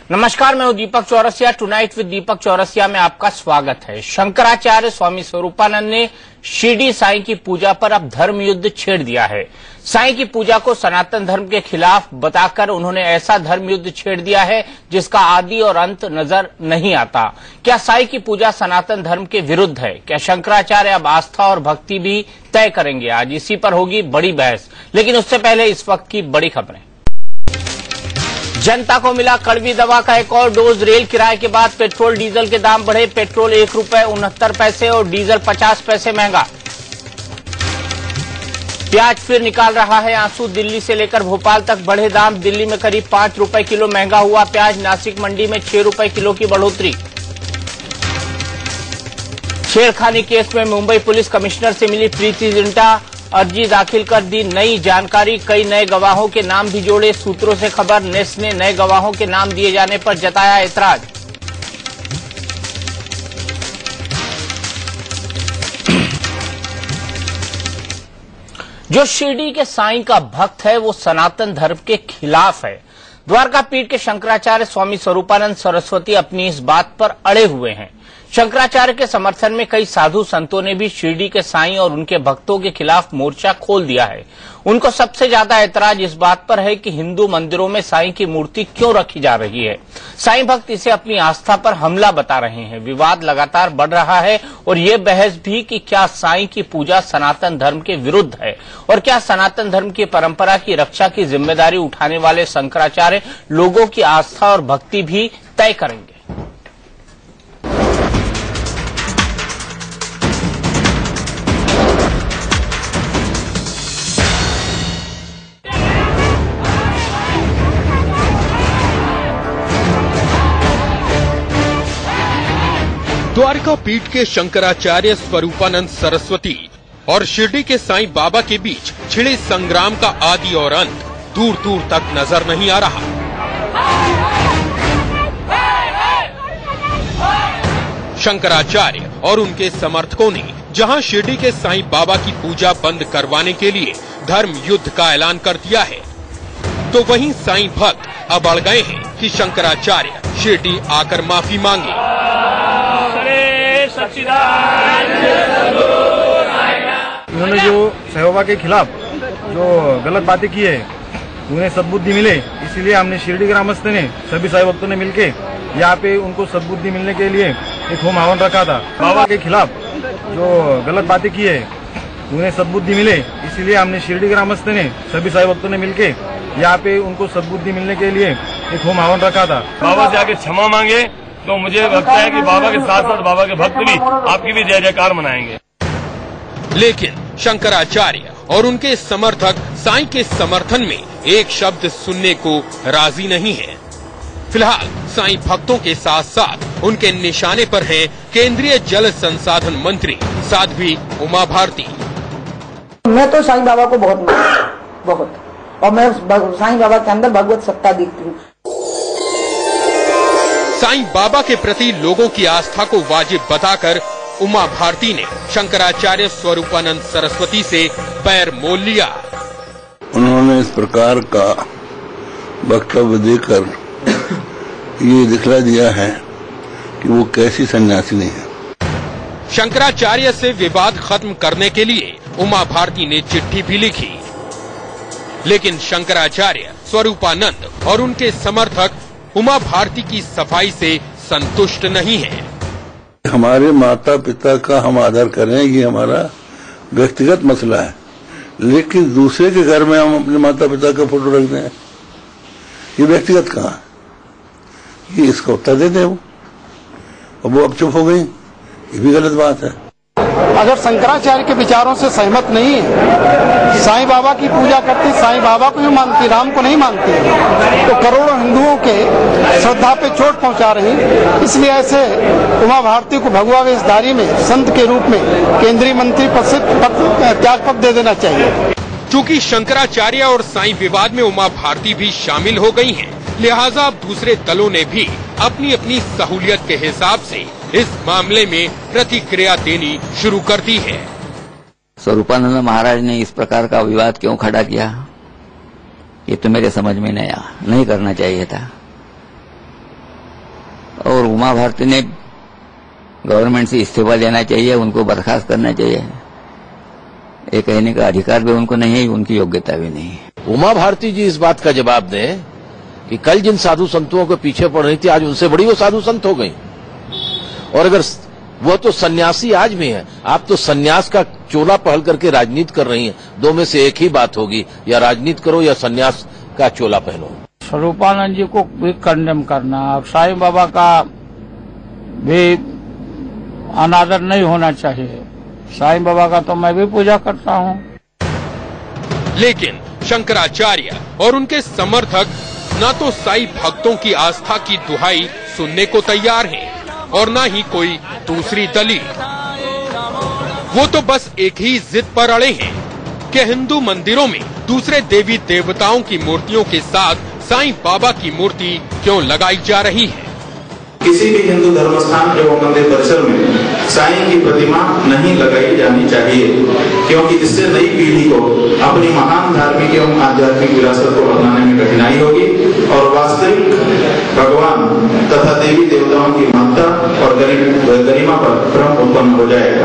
नमस्कार, मैं हूं दीपक चौरसिया। टुनाइट विद दीपक चौरसिया में आपका स्वागत है। शंकराचार्य स्वामी स्वरूपानंद ने शिरडी साईं की पूजा पर अब धर्म युद्ध छेड़ दिया है। साईं की पूजा को सनातन धर्म के खिलाफ बताकर उन्होंने ऐसा धर्म युद्ध छेड़ दिया है जिसका आदि और अंत नजर नहीं आता। क्या साईं की पूजा सनातन धर्म के विरुद्ध है? क्या शंकराचार्य अब आस्था और भक्ति भी तय करेंगे? आज इसी पर होगी बड़ी बहस, लेकिन उससे पहले इस वक्त की बड़ी खबरें। जनता को मिला कड़वी दवा का एक और डोज। रेल किराए के बाद पेट्रोल डीजल के दाम बढ़े। पेट्रोल ₹1.69 और डीजल 50 पैसे महंगा। प्याज फिर निकाल रहा है आंसू। दिल्ली से लेकर भोपाल तक बढ़े दाम। दिल्ली में करीब ₹5 किलो महंगा हुआ प्याज। नासिक मंडी में ₹6 किलो की बढ़ोतरी। छेड़खानी केस में मुंबई पुलिस कमिश्नर से मिली प्रीति जिंटा। अर्जी दाखिल कर दी नई जानकारी। कई नए गवाहों के नाम भी जोड़े। सूत्रों से खबर, नेस ने नए गवाहों के नाम दिए जाने पर जताया ऐतराज। जो शिरडी के साईं का भक्त है वो सनातन धर्म के खिलाफ है। द्वारका पीठ के शंकराचार्य स्वामी स्वरूपानंद सरस्वती अपनी इस बात पर अड़े हुए हैं। शंकराचार्य के समर्थन में कई साधु संतों ने भी शिरडी के साईं और उनके भक्तों के खिलाफ मोर्चा खोल दिया है। उनको सबसे ज्यादा ऐतराज इस बात पर है कि हिंदू मंदिरों में साईं की मूर्ति क्यों रखी जा रही है। साईं भक्त इसे अपनी आस्था पर हमला बता रहे हैं। विवाद लगातार बढ़ रहा है और ये बहस भी कि क्या साईं की पूजा सनातन धर्म के विरुद्ध है और क्या सनातन धर्म की परंपरा की रक्षा की जिम्मेदारी उठाने वाले शंकराचार्य लोगों की आस्था और भक्ति भी तय करेंगे। द्वारका पीठ के शंकराचार्य स्वरूपानंद सरस्वती और शिरडी के साईं बाबा के बीच छिड़े संग्राम का आदि और अंत दूर दूर तक नजर नहीं आ रहा। शंकराचार्य और उनके समर्थकों ने जहां शिरडी के साईं बाबा की पूजा बंद करवाने के लिए धर्म युद्ध का ऐलान कर दिया है, तो वहीं साईं भक्त अब अड़ गए हैं कि शंकराचार्य शिरडी आकर माफी मांगे। इन्होंने जो साईं बाबा के खिलाफ जो गलत बातें की है उन्हें सद्बुद्धि मिले, इसीलिए हमने शिरडी ग्रामस्थ ने सभी साईं भक्तों ने मिलके यहाँ पे उनको सद्बुद्धि मिलने के लिए एक होम हवन रखा था। बाबा के खिलाफ जो गलत बातें की है उन्हें सद्बुद्धि मिले, इसीलिए हमने शिरडी ग्रामस्थ ने सभी साईं भक्तों ने मिलके यहाँ पे उनको सद्बुद्धि मिलने के लिए एक होम हवन रखा था। बाबा से आके क्षमा मांगे तो मुझे लगता है कि बाबा के साथ साथ बाबा के भक्त भी आपकी भी जय जयकार मनाएंगे। लेकिन शंकराचार्य और उनके समर्थक साईं के समर्थन में एक शब्द सुनने को राजी नहीं है। फिलहाल साईं भक्तों के साथ साथ उनके निशाने पर हैं केंद्रीय जल संसाधन मंत्री साध्वी उमा भारती। मैं तो साईं बाबा को बहुत मानती हूं, बहुत, और मैं साईं बाबा के अंदर भगवत सत्ता देखती हूँ। साईं बाबा के प्रति लोगों की आस्था को वाजिब बताकर उमा भारती ने शंकराचार्य स्वरूपानंद सरस्वती से पैर मोल लिया। उन्होंने इस प्रकार का वक्तव्य देकर ये दिखला दिया है कि वो कैसी सन्यासिनी है। शंकराचार्य से विवाद खत्म करने के लिए उमा भारती ने चिट्ठी भी लिखी, लेकिन शंकराचार्य स्वरूपानंद और उनके समर्थक उमा भारती की सफाई से संतुष्ट नहीं है। हमारे माता पिता का हम आदर करें, ये हमारा व्यक्तिगत मसला है, लेकिन दूसरे के घर में हम अपने माता पिता का फोटो रख दें, ये व्यक्तिगत कहाँ है? ये इसका उत्तर दे दें वो, और वो अब चुप हो गई, ये भी गलत बात है। अगर शंकराचार्य के विचारों से सहमत नहीं है, साईं बाबा की पूजा करती, साईं बाबा को ही मानती, राम को नहीं मानती, तो करोड़ों हिंदुओं के श्रद्धा पे चोट पहुंचा रही। इसलिए ऐसे उमा भारती को भगवा वेशधारी में संत के रूप में केंद्रीय मंत्री पद से त्याग पत्र दे देना चाहिए। चूँकि शंकराचार्य और साईं विवाद में उमा भारती भी शामिल हो गई हैं, लिहाजा अब दूसरे दलों ने भी अपनी अपनी सहूलियत के हिसाब से इस मामले में प्रतिक्रिया देनी शुरू कर दी है। स्वरूपानंद महाराज ने इस प्रकार का विवाद क्यों खड़ा किया, ये तो मेरे समझ में नहीं करना चाहिए था। उमा भारती ने गवर्नमेंट से इस्तीफा देना चाहिए, उनको बर्खास्त करना चाहिए। ये कहने का अधिकार भी उनको नहीं है, उनकी योग्यता भी नहीं है। उमा भारती जी इस बात का जवाब दें कि कल जिन साधु संतों के पीछे पड़ रही थी, आज उनसे बड़ी वो साधु संत हो गई। और अगर वो तो सन्यासी आज भी है, आप तो सन्यास का चोला पहल करके राजनीति कर रही हैं। दो में से एक ही बात होगी, या राजनीति करो या सन्यास का चोला पहनो। स्वरूपानंद जी को भी कंडेम करना, साईं बाबा का भी अनादर नहीं होना चाहिए। साईं बाबा का तो मैं भी पूजा करता हूँ। लेकिन शंकराचार्य और उनके समर्थक न तो साईं भक्तों की आस्था की दुहाई सुनने को तैयार हैं और न ही कोई दूसरी दलील। वो तो बस एक ही जिद पर अड़े हैं कि हिंदू मंदिरों में दूसरे देवी देवताओं की मूर्तियों के साथ साईं बाबा की मूर्ति क्यों लगाई जा रही है। किसी भी हिंदू धर्म स्थान एवं मंदिर परिसर में साईं की प्रतिमा नहीं लगाई जानी चाहिए, क्योंकि इससे नई पीढ़ी को अपनी महान धार्मिक एवं आध्यात्मिक विरासत को अपनाने में कठिनाई होगी और वास्तविक भगवान तथा देवी देवताओं की महत्ता और गरिमा पर भ्रम उत्पन्न हो जाएगा।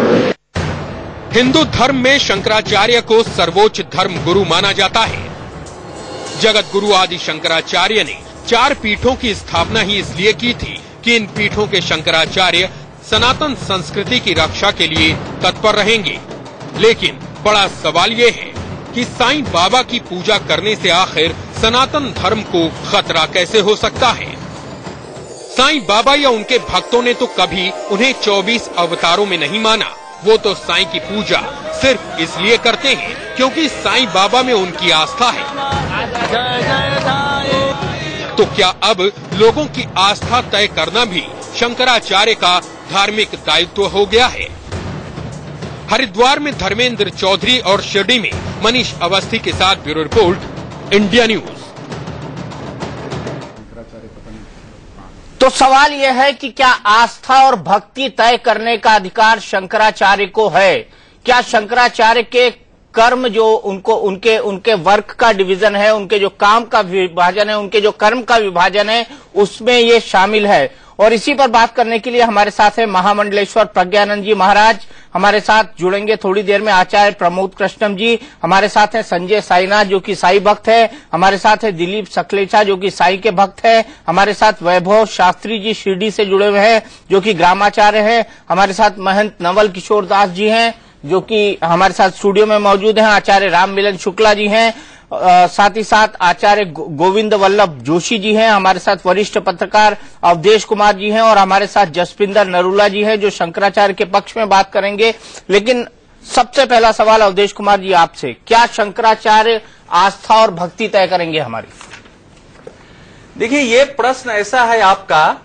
हिंदू धर्म में शंकराचार्य को सर्वोच्च धर्म गुरु माना जाता है। जगत गुरु आदि शंकराचार्य ने 4 पीठों की स्थापना ही इसलिए की थी कि इन पीठों के शंकराचार्य सनातन संस्कृति की रक्षा के लिए तत्पर रहेंगे। लेकिन बड़ा सवाल ये है कि साईं बाबा की पूजा करने से आखिर सनातन धर्म को खतरा कैसे हो सकता है। साईं बाबा या उनके भक्तों ने तो कभी उन्हें 24 अवतारों में नहीं माना। वो तो साईं की पूजा सिर्फ इसलिए करते हैं क्योंकि साईं बाबा में उनकी आस्था है। तो क्या अब लोगों की आस्था तय करना भी शंकराचार्य का धार्मिक दायित्व हो गया है? हरिद्वार में धर्मेंद्र चौधरी और शिरडी में मनीष अवस्थी के साथ ब्यूरो रिपोर्ट, इंडिया न्यूज। तो सवाल यह है कि क्या आस्था और भक्ति तय करने का अधिकार शंकराचार्य को है? क्या शंकराचार्य के कर्म जो उनके वर्क का डिवीजन है, उनके जो काम का विभाजन है, उनके जो कर्म का विभाजन है, उसमें ये शामिल है? और इसी पर बात करने के लिए हमारे साथ है महामंडलेश्वर प्रज्ञानंद जी महाराज, हमारे साथ जुड़ेंगे थोड़ी देर में आचार्य प्रमोद कृष्णम जी, हमारे साथ है संजय साईनाथ जो कि साई भक्त है, हमारे साथ है दिलीप सकलेचा जो कि साई के भक्त है, हमारे साथ वैभव शास्त्री जी शिरडी से जुड़े हुए हैं जो कि ग्रामाचार्य है, हमारे साथ महंत नवल किशोर दास जी हैं जो कि हमारे साथ स्टूडियो में मौजूद हैं, आचार्य राम मिलन शुक्ला जी हैं, साथ ही साथ आचार्य गोविंद वल्लभ जोशी जी हैं, हमारे साथ वरिष्ठ पत्रकार अवधेश कुमार जी हैं और हमारे साथ जसपिंदर नरूला जी हैं जो शंकराचार्य के पक्ष में बात करेंगे। लेकिन सबसे पहला सवाल अवधेश कुमार जी आपसे, क्या शंकराचार्य आस्था और भक्ति तय करेंगे हमारी? देखिए, ये प्रश्न ऐसा है आपका,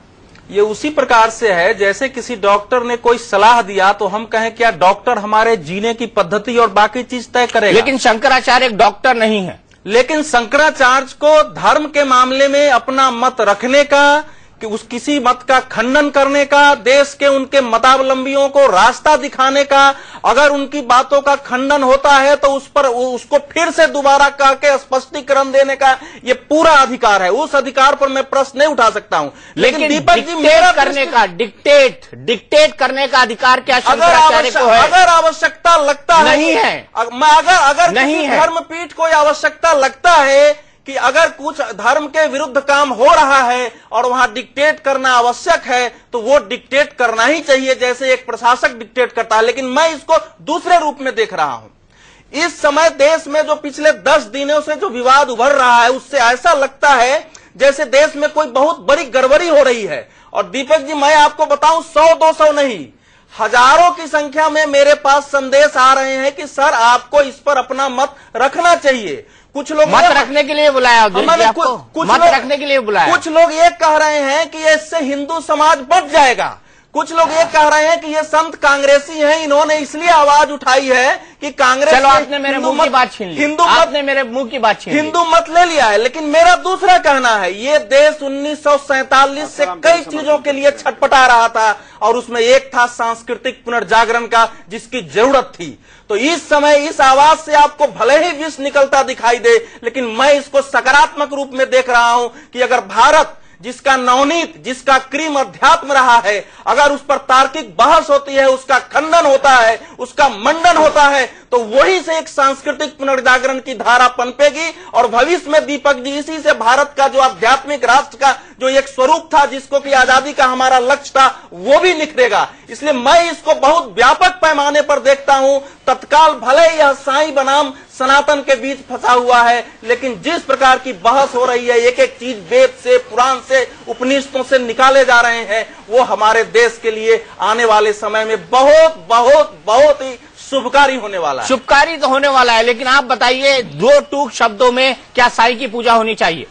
ये उसी प्रकार से है जैसे किसी डॉक्टर ने कोई सलाह दिया तो हम कहें क्या डॉक्टर हमारे जीने की पद्धति और बाकी चीज तय करेगा। लेकिन शंकराचार्य एक डॉक्टर नहीं है। लेकिन शंकराचार्य को धर्म के मामले में अपना मत रखने का, कि उस किसी मत का खंडन करने का, देश के उनके मतावलंबियों को रास्ता दिखाने का, अगर उनकी बातों का खंडन होता है तो उस पर उसको फिर से दोबारा करके स्पष्टीकरण देने का ये पूरा अधिकार है। उस अधिकार पर मैं प्रश्न नहीं उठा सकता हूं। लेकिन दीपक जी, मेरा करने का डिक्टेट करने का अधिकार क्या शंकराचार्य को है? अगर आवश्यकता लगता नहीं है, अगर किसी धर्मपीठ को आवश्यकता लगता है कि अगर कुछ धर्म के विरुद्ध काम हो रहा है और वहां डिक्टेट करना आवश्यक है तो वो डिक्टेट करना ही चाहिए जैसे एक प्रशासक डिक्टेट करता है। लेकिन मैं इसको दूसरे रूप में देख रहा हूं। इस समय देश में जो पिछले 10 दिनों से जो विवाद उभर रहा है उससे ऐसा लगता है जैसे देश में कोई बहुत बड़ी गड़बड़ी हो रही है। और दीपक जी, मैं आपको बताऊं, 100-200 नहीं, हजारों की संख्या में मेरे पास संदेश आ रहे हैं कि सर आपको इस पर अपना मत रखना चाहिए। कुछ लोग मत रखने के लिए बुलाया, मत रखने के लिए बुलाया। कुछ लोग ये कह रहे हैं कि इससे हिंदू समाज बच जाएगा। कुछ लोग ये कह रहे हैं कि ये संत कांग्रेसी हैं, इन्होंने इसलिए आवाज उठाई है कि कांग्रेस चलो आपने मेरे मुंह की बात छीन ली, आपने मेरे मुंह की बात छीन ली, हिंदू मत ले लिया है। लेकिन मेरा दूसरा कहना है, ये देश 1947 से कई चीजों के लिए छटपटा रहा था और उसमें एक था सांस्कृतिक पुनर्जागरण का, जिसकी जरूरत थी। तो इस समय इस आवाज से आपको भले ही विष निकलता दिखाई दे, लेकिन मैं इसको सकारात्मक रूप में देख रहा हूं कि अगर भारत जिसका नवनीत, जिसका क्रीम अध्यात्म रहा है, अगर उस पर तार्किक बहस होती है, उसका खंडन होता है, उसका मंडन होता है, तो वही से एक सांस्कृतिक पुनर्जागरण की धारा पनपेगी और भविष्य में दीपक जी इसी से भारत का जो आध्यात्मिक राष्ट्र का जो एक स्वरूप था, जिसको कि आजादी का हमारा लक्ष्य था, वो भी निखरेगा। इसलिए मैं इसको बहुत व्यापक पैमाने पर देखता हूं। तत्काल भले यह साईं बनाम सनातन के बीच फंसा हुआ है, लेकिन जिस प्रकार की बहस हो रही है, एक एक चीज वेद से, पुराण से, उपनिषदों से निकाले जा रहे हैं, वो हमारे देश के लिए आने वाले समय में बहुत बहुत बहुत ही शुभकारी होने वाला है। शुभकारी तो होने वाला है, लेकिन आप बताइए दो टूक शब्दों में, क्या साईं की पूजा होनी चाहिए?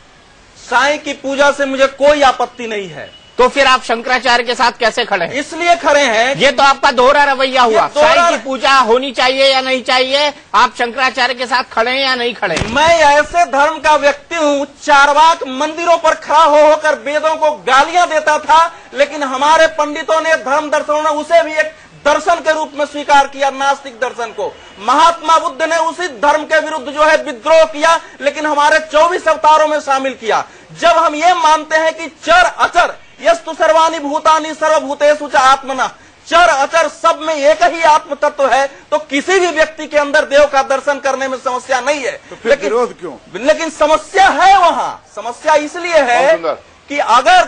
साईं की पूजा से मुझे कोई आपत्ति नहीं है। तो फिर आप शंकराचार्य के साथ कैसे खड़े हैं? इसलिए खड़े हैं, ये तो आपका दोहरा रवैया हुआ। साईं की पूजा होनी चाहिए या नहीं चाहिए, आप शंकराचार्य के साथ खड़े हैं या नहीं खड़े? मैं ऐसे धर्म का व्यक्ति हूँ, चारवाक मंदिरों पर खड़ा होकर वेदों को गालियां देता था, लेकिन हमारे पंडितों ने, धर्म दर्शनों ने उसे भी एक दर्शन के रूप में स्वीकार किया, नास्तिक दर्शन को। महात्मा बुद्ध ने उसी धर्म के विरुद्ध जो है विद्रोह किया, लेकिन हमारे 24 अवतारों में शामिल किया। जब हम ये मानते हैं कि चर अचर यस्तु सर्वाणि भूतानि सर्वभूतेषु च आत्मना, चर अचर सब में एक ही आत्म तत्व है, तो किसी भी व्यक्ति के अंदर देव का दर्शन करने में समस्या नहीं है। तो फिर विरोध क्यों? लेकिन समस्या है वहां। समस्या इसलिए है कि अगर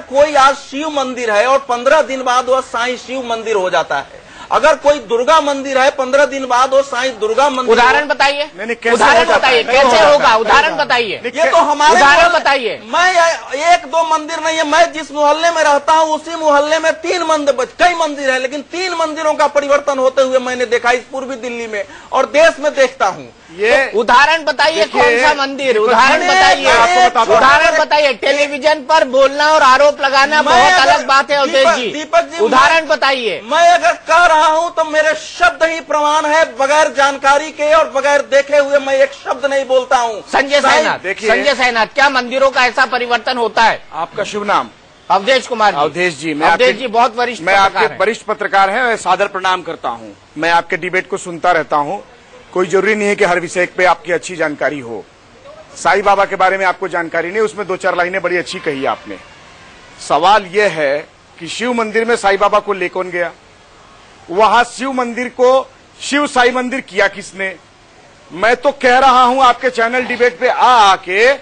कोई आज शिव मंदिर है और 15 दिन बाद वह साईं शिव मंदिर हो जाता है, अगर कोई दुर्गा मंदिर है 15 दिन बाद वो साईं दुर्गा मंदिर, उदाहरण बताइए, उदाहरण बताइए कैसे होगा, उदाहरण बताइए। ये तो हमारे उदाहरण बताइए। मैं एक दो मंदिर नहीं है, मैं जिस मोहल्ले में रहता हूँ उसी मोहल्ले में कई मंदिर है, लेकिन 3 मंदिरों का परिवर्तन होते हुए मैंने देखा इस पूर्वी दिल्ली में और देश में देखता हूँ। ये उदाहरण बताइए, कौन सा मंदिर, उदाहरण बताइए, उदाहरण बताइए। टेलीविजन पर बोलना और आरोप लगाना बहुत अलग बात है अवधेश जी। दीपक जी, उदाहरण बताइए। मैं अगर कह रहा हूं तो मेरे शब्द ही प्रमाण है, बगैर जानकारी के और बगैर देखे हुए मैं एक शब्द नहीं बोलता हूं। संजय साईनाथ, क्या मंदिरों का ऐसा परिवर्तन होता है? आपका शुभ नाम? अवधेश कुमार। अवधेश जी, अवधेश जी बहुत वरिष्ठ, मैं आपके वरिष्ठ पत्रकार हैं, मैं सादर प्रणाम करता हूँ। मैं आपके डिबेट को सुनता रहता हूँ। कोई जरूरी नहीं है कि हर विषय पे आपकी अच्छी जानकारी हो। साईं बाबा के बारे में आपको जानकारी नहीं, उसमें 2-4 लाइनें बड़ी अच्छी कही आपने। सवाल यह है कि शिव मंदिर में साईं बाबा को ले कौन गया? वहां शिव मंदिर को शिव साई मंदिर किया किसने? मैं तो कह रहा हूं आपके चैनल डिबेट पे आके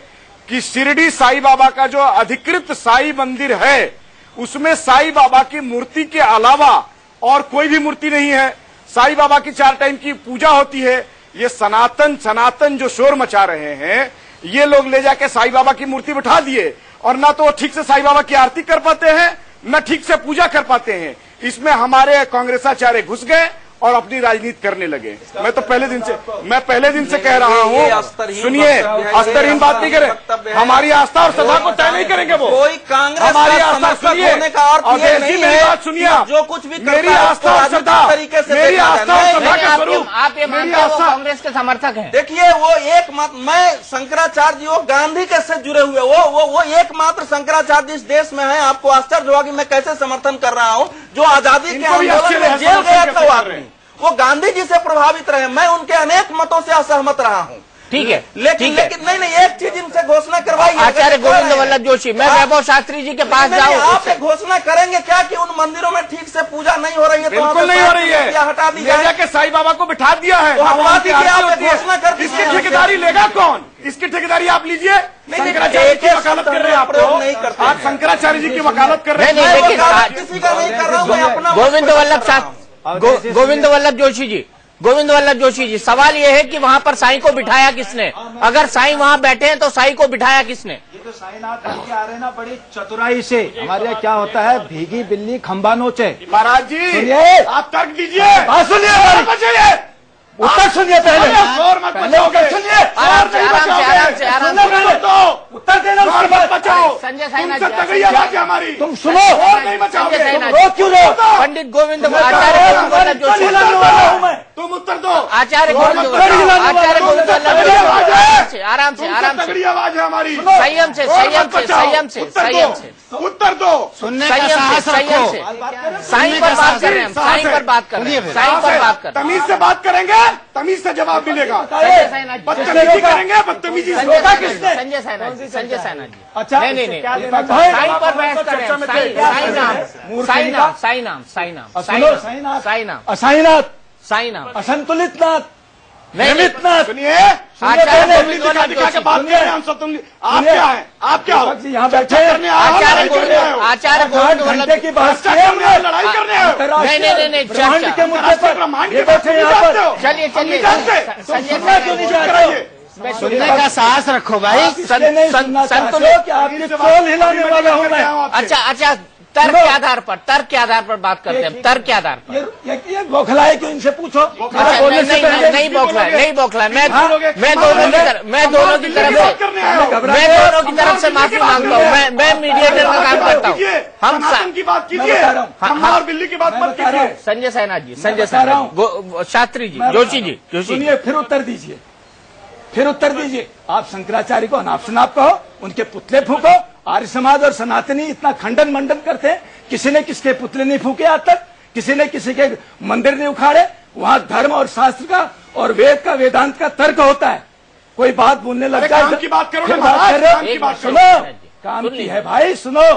कि शिरडी साईं बाबा का जो अधिकृत साई मंदिर है, उसमें साईं बाबा की मूर्ति के अलावा और कोई भी मूर्ति नहीं है। साईं बाबा की 4 टाइम की पूजा होती है। ये सनातन जो शोर मचा रहे हैं, ये लोग ले जाके साईं बाबा की मूर्ति बिठा दिए और ना तो ठीक से साईं बाबा की आरती कर पाते हैं, न ठीक से पूजा कर पाते हैं। इसमें हमारे कांग्रेसाचार्य घुस गए और अपनी राजनीति करने लगे। मैं तो पहले दिन से कह रहा हूँ, सुनिए, अस्तरहीन बात नहीं करें। हमारी आस्था और श्रद्धा को तय नहीं करेंगे वो। कोई कांग्रेस हमारी आस्था सुनिए, मेरी बात सुनिए, जो कुछ भी मेरी आस्था और श्रद्धा, मेरी आस्था और श्रद्धा का स्वरूप। आप ये मानते हैं वो कांग्रेस के समर्थक हैं? देखिए, वो एकमात्र, मैं शंकराचार्य जी वो गांधी के से जुड़े हुए, वो एकमात्र शंकराचार्य इस देश में है। आपको आश्चर्य होगा कि मैं कैसे समर्थन कर रहा हूँ। जो आजादी के आंदोलन में जेल गया था वो आदमी, वो गांधी जी से प्रभावित रहे। मैं उनके अनेक मतों से असहमत रहा हूँ। ठीक है, लेकिन नहीं, एक चीज इनसे घोषणा करवाई। आचार्य गोविंद वल्लभ जोशी, मैं वैभव शास्त्री जी के पास जाऊँ, आप घोषणा करेंगे क्या कि उन मंदिरों में ठीक से पूजा नहीं हो रही है? बिल्कुल नहीं हो रही है, हटा दी जाए। साईं बाबा को बिठा दिया है, घोषणा कर। इसकी ठेकेदारी लेगा कौन? इसकी ठेकेदारी आप लीजिए। शंकराचार्य की वकालत कर रहे हैं आप शंकराचार्य जी की वकालत कर रहे हैं। किसी का नहीं कर रहा हूँ मैं अपना। गोविंद वल्लभ जोशी जी, सवाल ये है कि वहाँ पर साईं को बिठाया किसने? अगर साईं वहाँ बैठे हैं तो साईं को बिठाया किसने? ये तो साईनाथ लेके आ रहे ना बड़ी चतुराई से। हमारे यहाँ क्या होता है, भीगी बिल्ली खंबा नोचे। महाराज जी, सुनिए, आप तर्क दीजिए, सुनिए, उत्तर सुनिए पहले। सुनिए, उत्तर देना, मत बचाओ। संजय साईनाथ तगड़ी आवाज है हमारी, तुम सुनो, नहीं बचाओगे। रोक क्यों रहे? पंडित गोविंद वल्लभ जोशी, तुम उत्तर दो। आचार्य गोविंद वल्लभ जोशी, आराम से तगड़ी आवाज है हमारी, संयम से उत्तर दो। सुनने का साहस रखो। साईं पर बात कर रहे हैं, साईं पर बात कर रहे हैं, साईं पर बात कर। तमीज से बात करेंगे, तमीज से जवाब मिलेगा। बदतमीजी करेंगे, बदतमीजी संजय साईनाथ, संजय सैना जी। अच्छा, नहीं, साईं पर बहस कर रहे हैं। साईनाम, असंतुलित नाथ, नियमित नाथ। सुनिए, आचार्य दिखा के बात कर रहे हैं हम सब। आप क्या है? आप क्या हो? यहाँ बैठे आचार्य गोविंद घंटे की बात लड़ाई करने आए हो? नहीं, ब्रह्मांड के मुद्दे पर ये बैठे यहाँ पर। चलिए सुनने का साहस रखो भाई। संतुलित कि आपकी ट्रोल हिलाने वाला हूँ मैं। अच्छा, तर्क के आधार पर बात करते हैं। तर्क के आधार पर ये बौखलाए क्यों? इनसे पूछो। नहीं बौखला। मैं दोनों की तरफ से माफी मांगता हूँ। मैं मीडिएटर का काम करता हूँ। हम की बात कीजिए, और बिल्ली की बात मत कीजिए। संजय सैना जी, शास्त्री जी, जोशी जी, सुनिए, फिर उत्तर दीजिए। आप शंकराचार्य को अनाप शनाप कहो, उनके पुतले फूको। आर्य समाज और सनातनी इतना खंडन मंडन करते हैं, किसी ने किसके पुतले नहीं फूके आज तक, किसी ने किसी के मंदिर नहीं उखाड़े। वहाँ धर्म और शास्त्र का और वेद का, वेदांत का तर्क होता है। कोई बात बोलने लग जाए, काम की बात करो, सुनो, काम की है भाई, सुनो।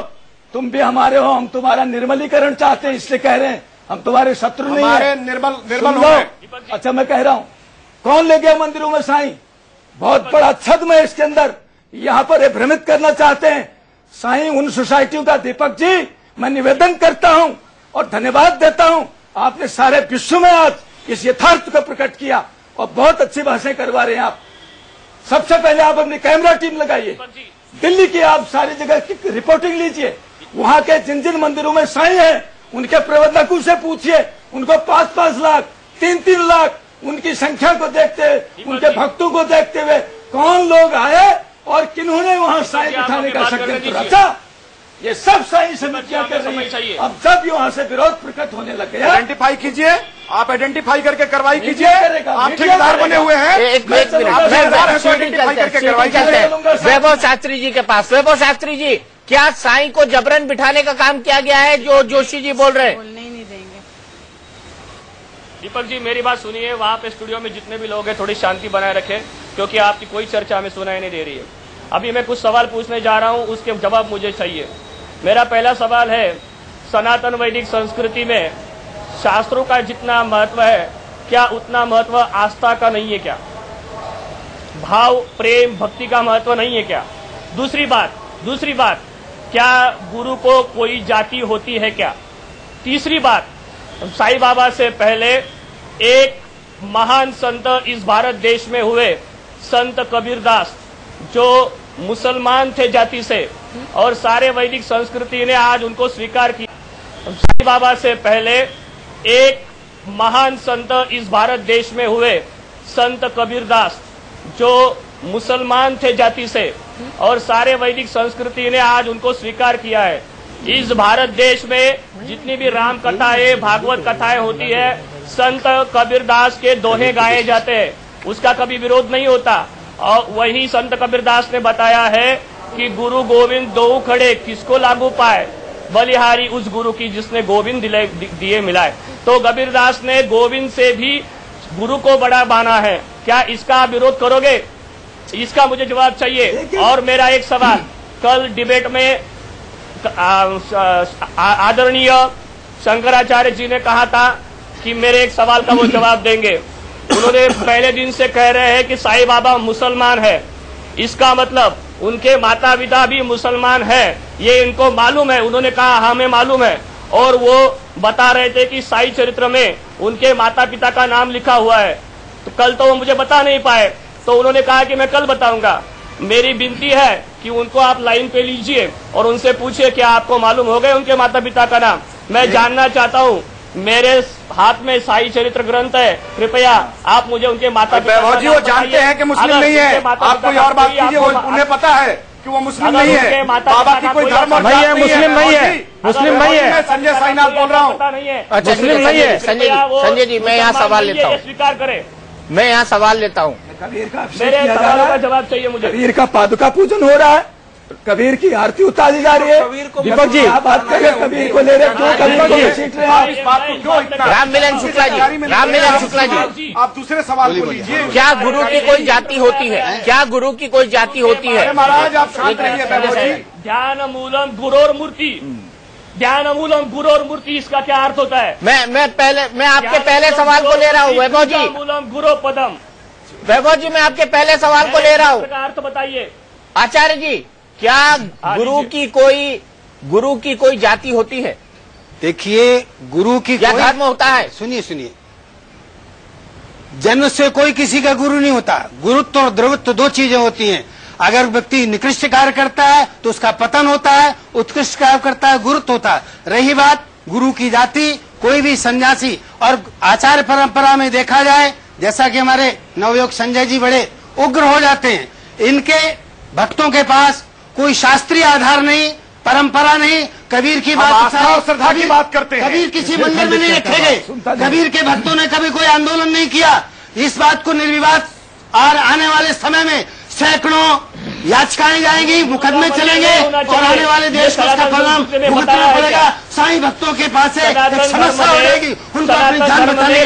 तुम भी हमारे हो, हम तुम्हारा निर्मलीकरण चाहते हैं, इसलिए कह रहे हैं। हम तुम्हारे शत्रु नहीं है। निर्मल हो। अच्छा, मैं कह रहा हूँ, कौन ले गया मंदिरों में साईं? बहुत बड़ा छद्म है इसके अंदर। यहाँ पर भ्रमित करना चाहते हैं साईं उन सोसाइटियों का। दीपक जी, मैं निवेदन करता हूँ और धन्यवाद देता हूँ, आपने सारे विश्व में आज इस यथार्थ को प्रकट किया और बहुत अच्छी भाषाएं करवा रहे हैं आप। सबसे पहले आप अपनी कैमरा टीम लगाइए, दिल्ली की आप सारी जगह की रिपोर्टिंग लीजिए। वहाँ के जिन जिन मंदिरों में साईं हैं, उनके प्रबंधकों से पूछिए। उनको 5-5 लाख, 3-3 लाख, उनकी संख्या को देखते हुए, उनके भक्तों को देखते हुए कौन लोग आए और किन्होंने वहाँ साईं बिठाने का षड्यंत्र रचा। ये सब साईं समितियां कर रही है। अब जब वहाँ से विरोध प्रकट होने लग गया, आइडेंटिफाई कीजिए, आप आइडेंटिफाई करके कार्रवाई कीजिए। आप ठेकेदार बने हुए हैं, वैभव शास्त्री जी के पास। वैभव शास्त्री जी, क्या साईं को जबरन बिठाने का काम किया गया है, जो जोशी जी बोल रहे हैं? दीपक जी, मेरी बात सुनिए। वहाँ पे स्टूडियो में जितने भी लोग हैं, थोड़ी शांति बनाए रखें, क्योंकि आपकी कोई चर्चा हमें सुनाई नहीं दे रही है। अभी मैं कुछ सवाल पूछने जा रहा हूँ, उसके जवाब मुझे चाहिए। मेरा पहला सवाल है, सनातन वैदिक संस्कृति में शास्त्रों का जितना महत्व है, क्या उतना महत्व आस्था का नहीं है? क्या भाव, प्रेम, भक्ति का महत्व नहीं है क्या? दूसरी बात, क्या गुरु को कोई जाति होती है क्या? तीसरी बात, साईं बाबा से पहले एक महान संत इस भारत देश में हुए, संत कबीरदास, जो मुसलमान थे जाति से, और सारे वैदिक संस्कृति ने आज उनको स्वीकार किया। साईं बाबा से पहले एक महान संत इस भारत देश में हुए, संत कबीरदास, जो मुसलमान थे जाति से, और सारे वैदिक संस्कृति ने आज उनको स्वीकार किया है। इस भारत देश में जितनी भी राम कथाएं, भागवत कथाएं होती है, संत कबीरदास के दोहे गाए जाते हैं, उसका कभी विरोध नहीं होता। और वही संत कबीरदास ने बताया है कि गुरु गोविंद दो खड़े, किसको लागू पाए, बलिहारी उस गुरु की जिसने गोविंद दिए मिलाए। तो कबीरदास ने गोविंद से भी गुरु को बड़ा माना है। क्या इसका आप विरोध करोगे? इसका मुझे जवाब चाहिए। और मेरा एक सवाल, कल डिबेट में आदरणीय शंकराचार्य जी ने कहा था कि मेरे एक सवाल का वो जवाब देंगे। उन्होंने पहले दिन से कह रहे हैं कि साईं बाबा मुसलमान है, इसका मतलब उनके माता पिता भी मुसलमान है, ये इनको मालूम है? उन्होंने कहा हमें मालूम है। और वो बता रहे थे कि साई चरित्र में उनके माता पिता का नाम लिखा हुआ है। तो कल तो वो मुझे बता नहीं पाए, तो उन्होंने कहा कि मैं कल बताऊंगा। मेरी विनती है कि उनको आप लाइन पे लीजिए और उनसे पूछिए क्या आपको मालूम हो गए उनके माता पिता का नाम। मैं जानना चाहता हूँ, मेरे हाथ में साई चरित्र ग्रंथ है, कृपया आप मुझे उनके माता पिता वैभव जी, वो जानते हैं कि मुस्लिम नहीं है, आप कोई और बात कीजिए। उन्हें पता है कि वो मुस्लिम नहीं है, बाबा की कोई धर्म नहीं है, मुस्लिम नहीं है, मुस्लिम नहीं है। संजय साईनाथ बोल रहा हूँ, मुस्लिम नहीं है। संजय जी, मैं यहाँ सवाल लेता हूँ, स्वीकार करें। मैं यहाँ सवाल लेता हूँ। कबीर का मेरे सवालों का जवाब चाहिए मुझे। कबीर का पादुका पूजन हो रहा है, कबीर की आरती उतारी जा रही है। दीपक जी आप बात कर रहे हैं, कबीर को ले रहे क्यों, कबीर को घसीट रहे हैं। राममिलन शुक्ला जी, राममिलन शुक्ला जी, आप दूसरे सवाल को लीजिए। क्या गुरु की कोई जाति होती है? क्या गुरु की कोई जाति होती है? महाराज आप शांत रहिए। ध्यान मूलम गुरोर मूर्ति, ध्यान मूलम गुरोर मूर्ति, इसका क्या अर्थ होता है? मैं आपके पहले सवाल को ले रहा हूँ वैभव जी। मूलम गुरो पदम। वैभव जी मैं आपके पहले सवाल को ले रहा हूँ। अर्थ बताइए आचार्य जी, क्या गुरु की कोई जाति होती है? देखिए गुरु की क्या धर्म होता है? सुनिए, जन्म से कोई किसी का गुरु नहीं होता। गुरुत्व और द्रवित्व दो चीजें होती हैं। अगर व्यक्ति निकृष्ट कार्य करता है तो उसका पतन होता है, उत्कृष्ट कार्य करता है गुरुत्व होता है। रही बात गुरु की जाति, कोई भी सन्यासी और आचार्य परंपरा में देखा जाए, जैसा कि हमारे नवयुवक संजय जी बड़े उग्र हो जाते हैं, इनके भक्तों के पास कोई शास्त्रीय आधार नहीं, परंपरा नहीं। कबीर की बात, आस्था और श्रद्धा की बात करते हैं। कबीर किसी मंदिर में नहीं रखे गए। कबीर के भक्तों ने कभी कोई आंदोलन नहीं किया। इस बात को निर्विवाद और आने वाले समय में सैकड़ों याचिकाएं जाएंगी, मुकदमे चलेंगे और आने वाले देश को इसका परिणाम भुगतना पड़ेगा। साईं भक्तों के पास से एक समस्या हो जाएगी, उनको अपनी जान बचाने।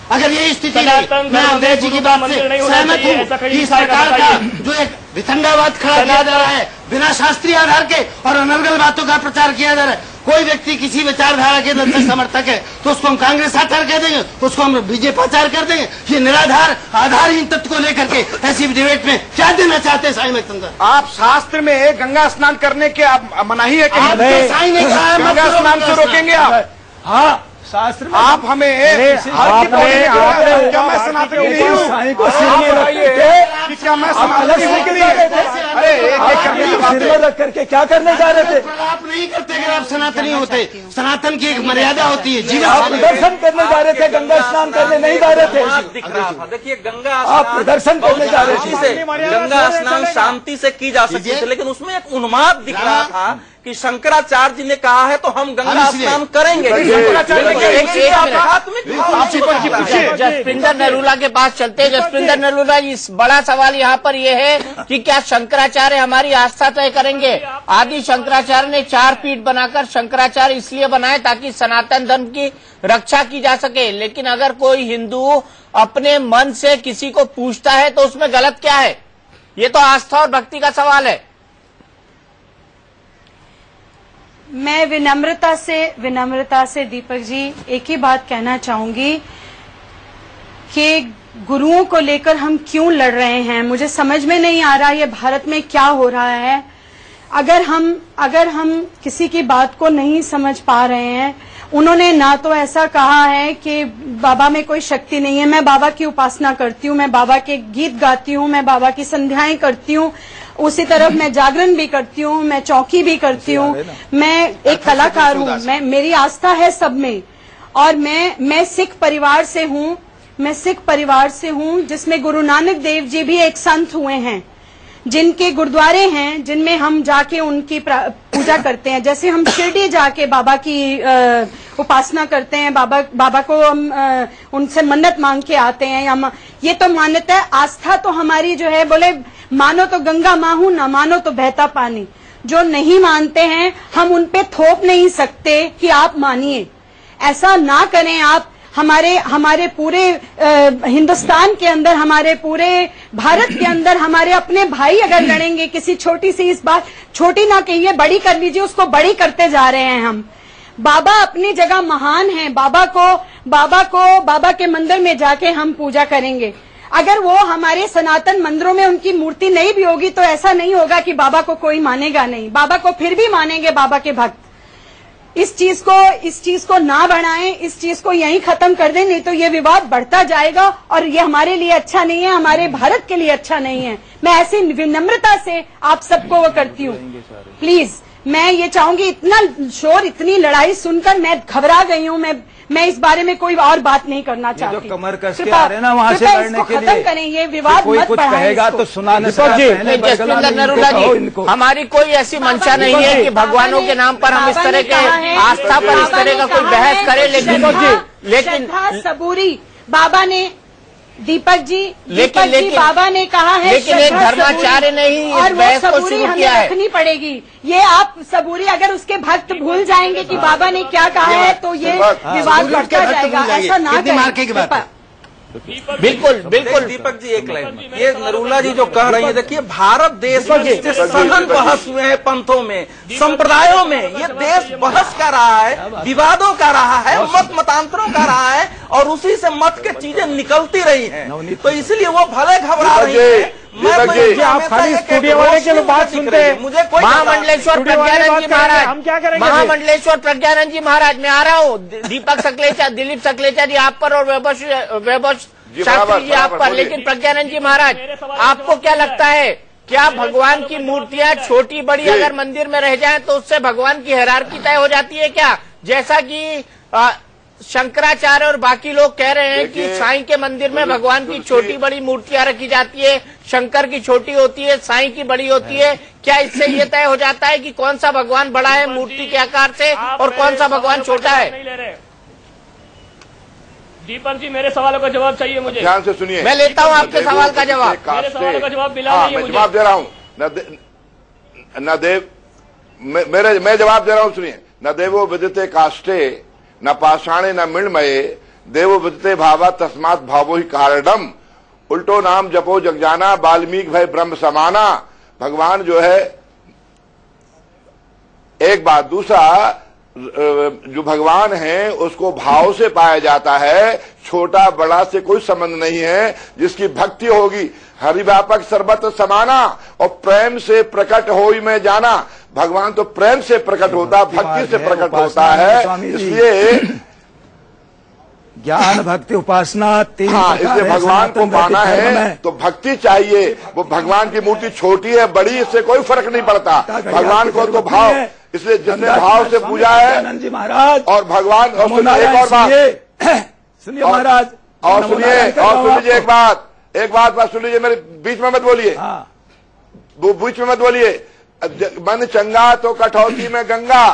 अगर ये स्थिति नहीं, मैं अवधेश जी की बात से सहमत हूँ कि इस प्रकार का जो एक वितंडावाद खड़ा किया जा रहा है, बिना शास्त्रीय आधार के और अनर्गल बातों का प्रचार किया जा रहा है। कोई व्यक्ति किसी विचारधारा के दल से समर्थक है तो उसको हम कांग्रेस आचार कह देंगे, उसको हम बीजेपी आचार कर देंगे। ये निराधार आधारहीन तत्व को लेकर के ऐसी डिबेट में क्या देना चाहते हैं साईं मकतंदर? आप शास्त्र में गंगा स्नान करने के आप मनाही है कि साईं ने कहा गंगा स्नान से रोकेंगे आप? हाँ शास्त्र में आप हमें क्या मैं सनातनी नहीं हूँ? क्या मैं सनातनी? अरे रख करके क्या करने जा रहे थे? आप नहीं करते अगर आप सनातनी होते। सनातन की एक मर्यादा होती है। जीवन आप प्रदर्शन करने जा रहे थे, गंगा स्नान करने नहीं जा रहे थे। दिख रहा था। देखिए गंगा आप प्रदर्शन करने जा रहे थे। गंगा स्नान शांति से की जा सकती थी, लेकिन उसमें एक उन्माद दिख रहा था कि शंकराचार्य जी ने कहा है तो हम गंगा स्नान करेंगे। जसपिंदर नरूला के पास चलते हैं। जसपिंदर नरूला जी, बड़ा सवाल यहाँ पर यह है कि क्या शंकराचार्य हमारी आस्था तय करेंगे? आदि शंकराचार्य ने 4 पीठ बनाकर शंकराचार्य इसलिए बनाए ताकि सनातन धर्म की रक्षा की जा सके। लेकिन अगर कोई हिंदू अपने मन से किसी को पूछता है तो उसमें गलत क्या है? ये तो आस्था और भक्ति का सवाल है। मैं विनम्रता से दीपक जी एक ही बात कहना चाहूंगी कि गुरुओं को लेकर हम क्यों लड़ रहे हैं, मुझे समझ में नहीं आ रहा ये भारत में क्या हो रहा है। अगर हम किसी की बात को नहीं समझ पा रहे हैं, उन्होंने ना तो ऐसा कहा है कि बाबा में कोई शक्ति नहीं है। मैं बाबा की उपासना करती हूँ, मैं बाबा के गीत गाती हूँ, मैं बाबा की संध्याएं करती हूँ, उसी तरफ मैं जागरण भी करती हूँ, मैं चौकी भी करती हूँ, मैं एक कलाकार हूँ, मेरी आस्था है सब में। और मैं सिख परिवार से हूँ, जिसमें गुरु नानक देव जी भी एक संत हुए हैं, जिनके गुरुद्वारे हैं जिनमें हम जाके उनकी पूजा करते हैं। जैसे हम शिरडी जाके बाबा की उपासना करते हैं, बाबा को हम उनसे मन्नत मांग के आते हैं। ये तो मान्यता है, आस्था तो हमारी जो है, बोले मानो तो गंगा माँ हूं, ना मानो तो बहता पानी। जो नहीं मानते हैं हम उन पे थोप नहीं सकते कि आप मानिए, ऐसा ना करें आप। हमारे पूरे हिंदुस्तान के अंदर, हमारे पूरे भारत के अंदर हमारे अपने भाई अगर लड़ेंगे किसी छोटी सी, इस बात छोटी ना कहिए, बड़ी कर लीजिए, उसको बड़ी करते जा रहे हैं हम। बाबा अपनी जगह महान है, बाबा के मंदिर में जाके हम पूजा करेंगे। अगर वो हमारे सनातन मंदिरों में उनकी मूर्ति नहीं भी होगी तो ऐसा नहीं होगा कि बाबा को कोई मानेगा नहीं, बाबा को फिर भी मानेंगे बाबा के भक्त। इस चीज को ना बढ़ाएं, इस चीज को यहीं खत्म कर दें, नहीं तो ये विवाद बढ़ता जाएगा और ये हमारे लिए अच्छा नहीं है, हमारे भारत के लिए अच्छा नहीं है। मैं ऐसी विनम्रता से आप सबको वो करती हूँ। प्लीज मैं ये चाहूंगी, इतना शोर, इतनी लड़ाई सुनकर मैं घबरा गई हूँ। मैं इस बारे में कोई और बात नहीं करना चाहती। जो कमर कस के आ रहे ना वहाँ से लड़ने के लिए, खत्म करें ये विवाद, कोई मत कुछ कहेगा तो सुनाने से जसपिंदर नरूला जी, हमारी कोई ऐसी मंशा नहीं है कि भगवानों के नाम पर हम इस तरह के आस्था पर इस तरह का कोई बहस करें। लेकिन सबूरी बाबा ने दीपक जी लेकिन बाबा ने कहा है लेकिन एक धर्माचार्य ने ही और इस वो बहस को सबूरी शुरू हमें किया है। रखनी पड़ेगी। ये आप सबूरी अगर उसके भक्त भूल जाएंगे कि बाबा ने क्या कहा है तो ये विवाद बढ़ता जाएगा। ऐसा ना करें। बिल्कुल बिल्कुल दीपक जी एक लाइन में ये नरूला जी जो कह रही है, देखिए भारत देश में जितने सघन बहस हुए हैं पंथों में, संप्रदायों में, ये देश बहस का रहा है, विवादों का रहा है, मत मतांतरों का रहा है और उसी से मत के चीजें निकलती रही हैं। तो इसलिए वो भले घबरा रही है। मैं तो आप खाली स्टूडियो वाले के बात सुनते हैं। मुझे कोई महामंडलेश्वर प्रज्ञानंद जी महाराज, हम क्या करेंगे? महामंडलेश्वर प्रज्ञानंद जी महाराज, मैं आ रहा हूँ। दीपक सकलेचा, दिलीप सकलेचा जी आप पर और वैभव शास्त्री जी आप पर, लेकिन प्रज्ञानंद जी महाराज आपको क्या लगता है, क्या भगवान की मूर्तियां छोटी बड़ी अगर मंदिर में रह जाएं तो उससे भगवान की हायरार्की तय हो जाती है क्या? जैसा कि शंकराचार्य और बाकी लोग कह रहे हैं कि साईं के मंदिर में भगवान की छोटी बड़ी मूर्तियां रखी जाती है, शंकर की छोटी होती है, साईं की बड़ी होती है। क्या इससे ये तय हो जाता है कि कौन सा भगवान बड़ा है मूर्ति के आकार से और कौन सा भगवान छोटा है? दीपक जी मेरे सवालों का जवाब चाहिए मुझे। ध्यान से सुनिए, मैं लेता हूँ आपके सवाल का जवाब। मेरे सवालों का जवाब मिला नहीं मुझे। जवाब दे रहा हूँ न देव, मैं जवाब दे रहा हूँ, सुनिए। न देवो विदिते काष्ठे न पाषाणे न मृण्मये देवो विदिते भावा तस्मात् भावो ही कारणम उल्टो नाम जपो जगजाना वाल्मीकि भय ब्रह्म समाना। भगवान जो है एक बात, दूसरा जो भगवान है उसको भाव से पाया जाता है, छोटा बड़ा से कोई संबंध नहीं है। जिसकी भक्ति होगी, हरिव्यापक सर्वत्र समाना और प्रेम से प्रकट हो ही में जाना। भगवान तो प्रेम से प्रकट होता, भक्ति से प्रकट होता है। इसलिए ज्ञान भक्ति उपासना तीन, हाँ, इसलिए भगवान को पाना है तो भक्ति चाहिए। वो भगवान की मूर्ति छोटी है बड़ी, इससे कोई फर्क नहीं पड़ता। भगवान को तो भाव, इसलिए जिसने भाव से पूजा है जी महाराज और भगवान। और सुनिए एक और बात, सुनिए महाराज, और सुनिए एक बात सुन लीजिए, मेरे बीच में मत बोलिए, बीच में मत बोलिए। मन चंगा तो कटौती में गंगा।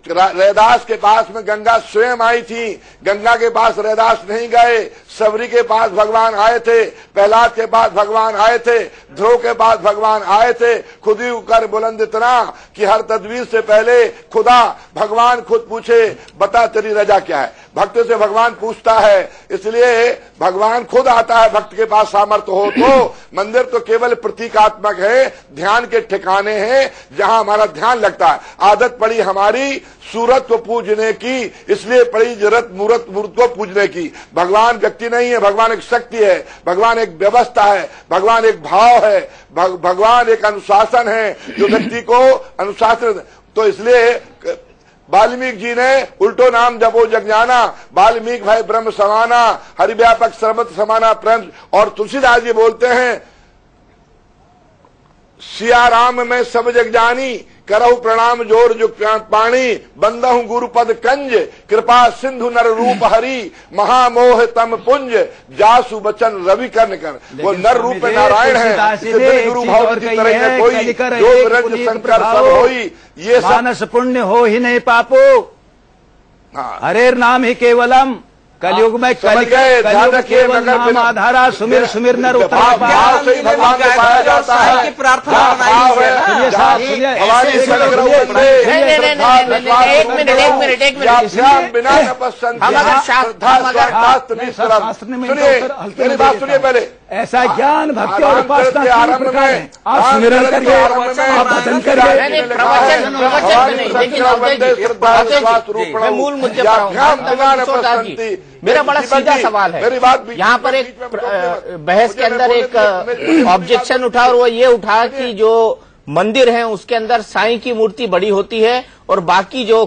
रैदास के पास में गंगा स्वयं आई थी, गंगा के पास रैदास नहीं गए। सबरी के पास भगवान आए थे, प्रहलाद के पास भगवान आए थे, ध्रुव के पास भगवान आए थे। खुद ही कर बुलंद इतना कि हर तदबीर से पहले खुदा भगवान खुद पूछे बता तेरी रजा क्या है। भक्त से भगवान पूछता है, इसलिए भगवान खुद आता है। भक्त के पास सामर्थ्य हो तो मंदिर तो केवल प्रतीकात्मक है, ध्यान के ठिकाने हैं जहां हमारा ध्यान लगता है। आदत पड़ी हमारी सूरत को पूजने की, इसलिए पड़ी जरूरत मूर्त को पूजने की। भगवान व्यक्ति नहीं है, भगवान एक शक्ति है, भगवान एक व्यवस्था है, भगवान एक भाव है, भगवान एक अनुशासन है जो व्यक्ति को अनुशासन। तो इसलिए वाल्मीकि जी ने उल्टो नाम जपो जगजाना वाल्मीकि भाई ब्रह्म समाना हरिव्यापक सर्वत्र समाना प्रेम। और तुलसीदास जी बोलते हैं, सिया राम में सब जग जानी करहु प्रणाम जोर जो पाणी बंदहु गुरुपद कंज कृपा सिंधु नर रूप हरि महामोह तम पुंज जासु बचन रवि कर्ण कर। वो नर रूप नारायण है, गुरु भाव की तरह है कोई जो रंग शंकर सब होई। ये मानस पुण्य हो ही नहीं पापो, हरेर नाम ही केवलम। कलयुग में केवल नाम आधारा सुमिर सुमिर नर भगवान को पाया जाता है। प्रार्थना मेरी बात सुनिए पहले। ऐसा ज्ञान भक्ति और उपासना तीन प्रकार है। आप सुमिरन करिए, आप भजन करिए। मूल मुद्दे पर मेरा बड़ा सीधा सवाल है। यहाँ पर एक बहस के अंदर एक ऑब्जेक्शन उठा और वो ये उठा कि जो मंदिर है उसके अंदर साईं की मूर्ति बड़ी होती है और बाकी जो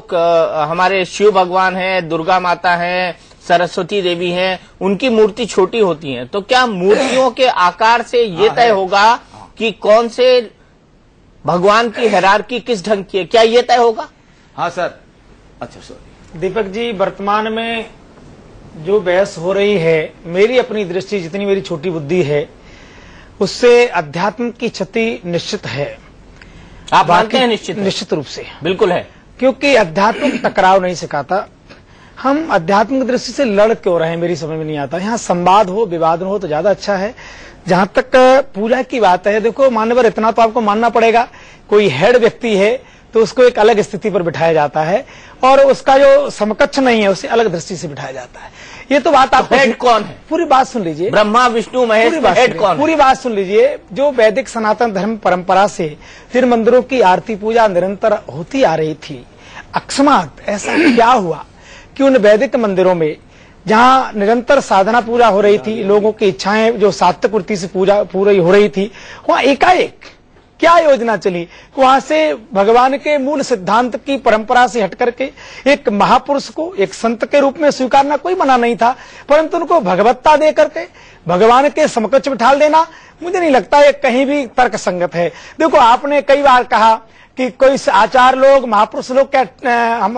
हमारे शिव भगवान हैं, दुर्गा माता हैं, सरस्वती देवी हैं, उनकी मूर्ति छोटी होती है। तो क्या मूर्तियों के आकार से ये तय होगा कि कौन से भगवान की हायरार्की किस ढंग की है? क्या ये तय होगा? हाँ सर। अच्छा सर। दीपक जी, वर्तमान में जो बहस हो रही है, मेरी अपनी दृष्टि, जितनी मेरी छोटी बुद्धि है, उससे अध्यात्म की क्षति निश्चित है। आप मानते हैं? निश्चित रूप से बिल्कुल है, क्योंकि अध्यात्म टकराव नहीं सिखाता। हम आध्यात्मिक दृष्टि से लड़ क्यों रहे हैं, मेरी समझ में नहीं आता। यहाँ संवाद हो, विवाद हो तो ज्यादा अच्छा है। जहां तक पूजा की बात है, देखो मान्यवर इतना तो आपको मानना पड़ेगा, कोई हेड व्यक्ति है तो उसको एक अलग स्थिति पर बिठाया जाता है और उसका जो समकक्ष नहीं है उसे अलग दृष्टि से बिठाया जाता है। ये तो बात आप हेड कौन है? पूरी बात सुन लीजिए। ब्रह्मा विष्णु महेश, हेड कौन? पूरी बात सुन लीजिए। जो वैदिक सनातन धर्म परंपरा से जिन मंदिरों की आरती पूजा निरंतर होती आ रही थी, अकस्मात ऐसा क्या हुआ कि उन वैदिक मंदिरों में जहां निरंतर साधना पूजा हो रही थी, लोगों की इच्छाएं जो सात्विक वृत्ति से पूजा पूरी हो रही थी, वहां एकाएक क्या योजना चली? वहां से भगवान के मूल सिद्धांत की परंपरा से हट करके एक महापुरुष को एक संत के रूप में स्वीकारना कोई मना नहीं था, परंतु उनको भगवत्ता दे करके भगवान के समकक्ष बिठा देना मुझे नहीं लगता ये कहीं भी तर्क संगत है। देखो आपने कई बार कहा कि कोई आचार लोग, महापुरुष लोग क्या हम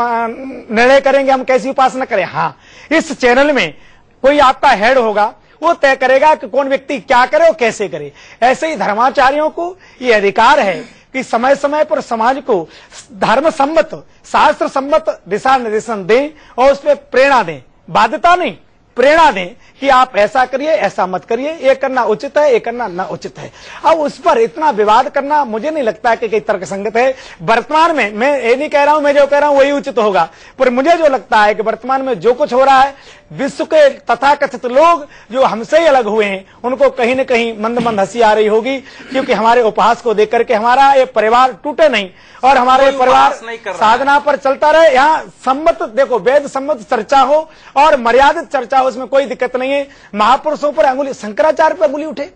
निर्णय करेंगे हम कैसी उपासना करें। हाँ, इस चैनल में कोई आपका हेड होगा, वो तय करेगा कि कौन व्यक्ति क्या करे और कैसे करे। ऐसे ही धर्माचार्यों को ये अधिकार है कि समय समय पर समाज को धर्म सम्मत, शास्त्र सम्मत दिशा निर्देशन दें और उसमें प्रेरणा दें, बाध्यता नहीं, प्रेरणा दें कि आप ऐसा करिए, ऐसा मत करिए, ये करना उचित है, ये करना न उचित है। अब उस पर इतना विवाद करना मुझे नहीं लगता कि कई तर्क संगत है। वर्तमान में मैं ये नहीं कह रहा हूं, मैं जो कह रहा हूं वही उचित होगा, पर मुझे जो लगता है कि वर्तमान में जो कुछ हो रहा है, विश्व के तथाकथित लोग जो हमसे ही अलग हुए हैं उनको कहीं न कहीं मंद मंद हंसी आ रही होगी, क्योंकि हमारे उपहास को देख करके हमारा ये परिवार टूटे नहीं और हमारे परिवार साधना पर चलता रहे। यहाँ सम्मत, देखो वेद सम्मत चर्चा हो और मर्यादित चर्चा हो, उसमें कोई दिक्कत नहीं है। महापुरुषों पर अंगुली, शंकराचार्य पर अंगुली उठे,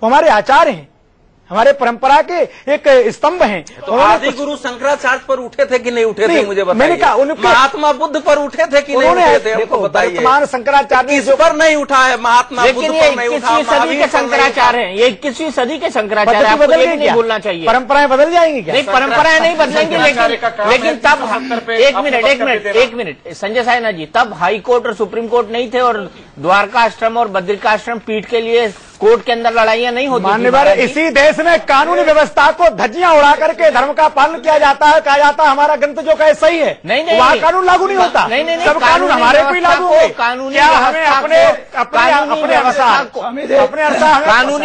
वो हमारे आचार्य हैं, हमारे परंपरा के एक स्तंभ हैं। तो आदि गुरु शंकराचार्य पर उठे थे कि नहीं उठे थे, मुझे बताइए। मैंने कहा महात्मा बुद्ध पर उठे थे कि नहीं उठे थे, हमको बताइए। वर्तमान शंकराचार्य इस पर नहीं उठा है, महात्मा बुद्ध पर नहीं उठा। 21वीं सदी के शंकराचार्य हैं, ये 21वीं सदी के शंकराचार्य, आपको ये भी नहीं भूलना चाहिए। परंपराएं बदल जाएंगी क्या? नहीं, परंपराएं नहीं बदलेंगी, लेकिन तब एक मिनट संजय सायना जी, तब हाई कोर्ट और सुप्रीम कोर्ट नहीं थे और द्वारकाश्रम और बद्रिकाश्रम पीठ के लिए कोर्ट के अंदर लड़ाइयां नहीं होती। मान्यवर, इसी देश में कानूनी व्यवस्था को धज्जियां उड़ा करके धर्म का पालन किया जाता है, कहा जाता है हमारा ग्रंथ जो कहे सही है, नहीं, वहाँ कानून लागू नहीं होता। नहीं, सब कानून हमारे पे लागू होंगे। कानूनी